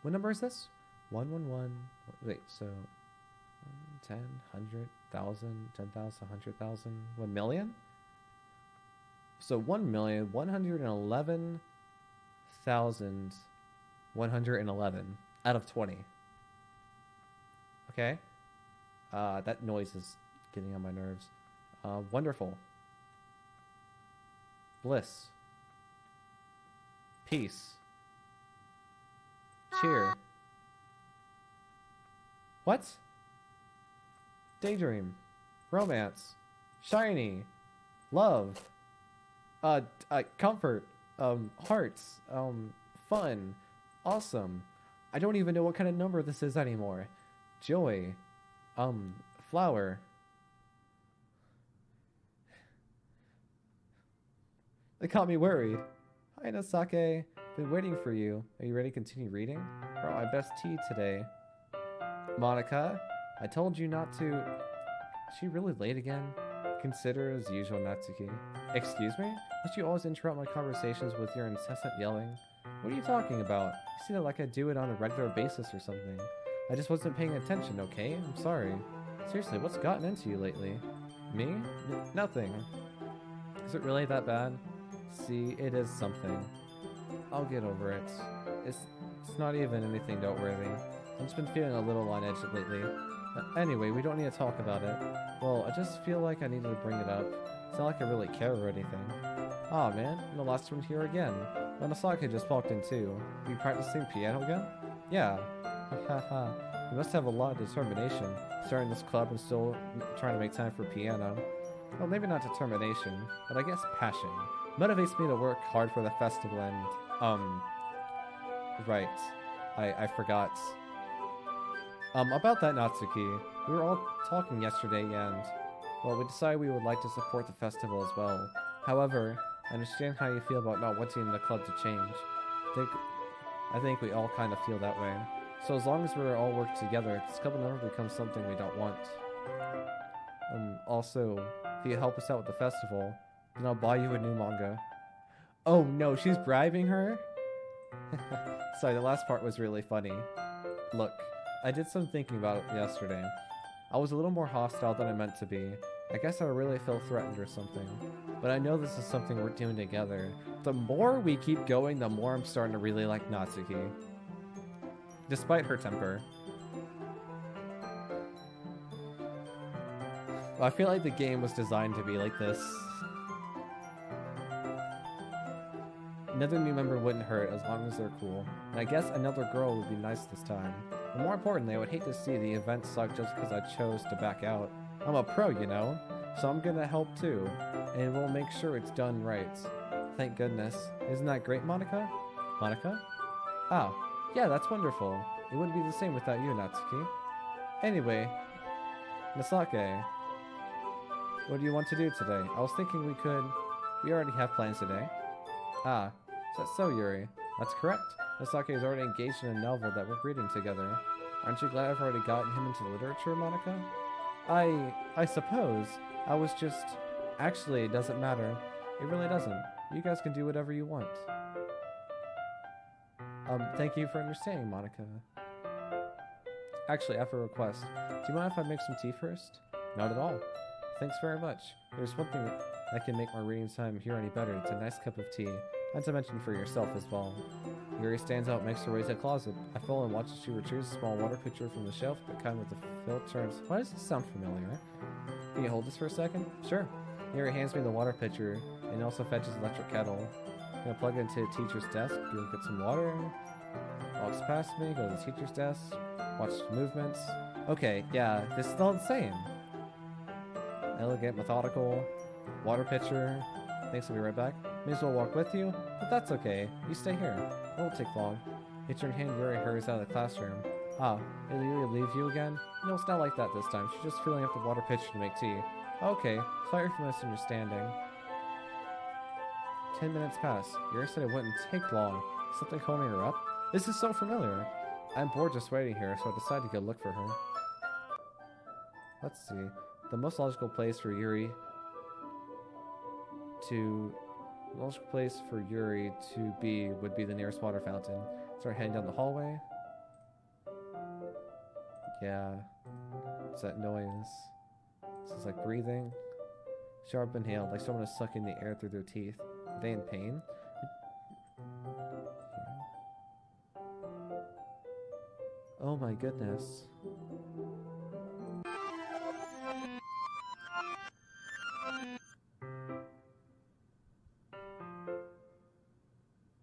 What number is this? 111. Wait, so 10, 100,000, 10,000, 100,000, 1 million? So 1,111,111 out of 20. Okay. That noise is getting on my nerves. Wonderful. Bliss. Peace. Cheer. What? Daydream. Romance. Shiny. Love. Comfort. Hearts. Fun. Awesome. I don't even know what kind of number this is anymore. Joy. Flower. It got me worried. Hi, Nasake. Been waiting for you. Are you ready to continue reading? Brought my best tea today. Monica, I told you not to... Is she really late again? Consider as usual, Natsuki. Excuse me? Must you always interrupt my conversations with your incessant yelling? What are you talking about? You see that like I do it on a regular basis or something. I just wasn't paying attention, okay? I'm sorry. Seriously, what's gotten into you lately? Me? Nothing. Is it really that bad? See, it is something. I'll get over it. It's not even anything noteworthy. I've just been feeling a little on edge lately. Anyway, we don't need to talk about it. Well, I just feel like I needed to bring it up. It's not like I really care or anything. Aw, man, I'm the last one here again. Nanosake just walked in too. Are you practicing piano again? Yeah. Haha. You must have a lot of determination, starting this club and still trying to make time for piano. Well, maybe not determination, but I guess passion. Motivates me to work hard for the festival and, right. I forgot. About that, Natsuki, we were all talking yesterday and, well, we decided we would like to support the festival as well. However, I understand how you feel about not wanting the club to change. I think we all kind of feel that way. So as long as we're all working together, this club will never become something we don't want. Also, if you help us out with the festival, then I'll buy you a new manga. Oh no, she's bribing her? Sorry, the last part was really funny. Look, I did some thinking about it yesterday. I was a little more hostile than I meant to be. I guess I really feel threatened or something. But I know this is something we're doing together. The more we keep going, the more I'm starting to really like Natsuki. Despite her temper. I feel like the game was designed to be like this. Another new member wouldn't hurt as long as they're cool. And I guess another girl would be nice this time. But more importantly, I would hate to see the event suck just because I chose to back out. I'm a pro, you know? So I'm gonna help too. And we'll make sure it's done right. Thank goodness. Isn't that great, Monica? Monica? Oh, yeah, that's wonderful. It wouldn't be the same without you, Natsuki. Anyway, Nasake, what do you want to do today? I was thinking we already have plans today. Ah, is that so, Yuri? That's correct. Nasake is already engaged in a novel that we're reading together. Aren't you glad I've already gotten him into literature, Monica? I suppose. I was just... Actually, it doesn't matter. It really doesn't. You guys can do whatever you want. Thank you for understanding, Monica. Actually, I have a request. Do you mind if I make some tea first? Not at all. Thanks very much. There's one thing that can make my reading time here any better. It's a nice cup of tea. Not to mention for yourself as well. Yuri stands out next to her closet. I follow and watch as she retrieves a small water pitcher from the shelf, the kind with the filters. Why does this sound familiar? Can you hold this for a second? Sure. Yuri hands me the water pitcher and also fetches the electric kettle. I'm gonna plug it into the teacher's desk, go get some water. Walks past me, go to the teacher's desk, watch movements. Okay, yeah, this is all the same. Elegant, methodical, water pitcher. Thanks, I'll be right back. May as well walk with you, but that's okay. You stay here. It won't take long. Teacher in hand, Yuri hurries out of the classroom. Ah, did Yuri leave you again? No, it's not like that this time. She's just filling up the water pitcher to make tea. Okay, sorry for misunderstanding. 10 minutes pass. Yuri said it wouldn't take long. Something holding her up? This is so familiar. I'm bored just waiting here, so I decided to go look for her. Let's see. The most logical place for Yuri to be would be the nearest water fountain. Start heading down the hallway. Yeah. What's that noise? This is like breathing. Sharp inhale, like someone is sucking the air through their teeth. Are they in pain? Oh my goodness.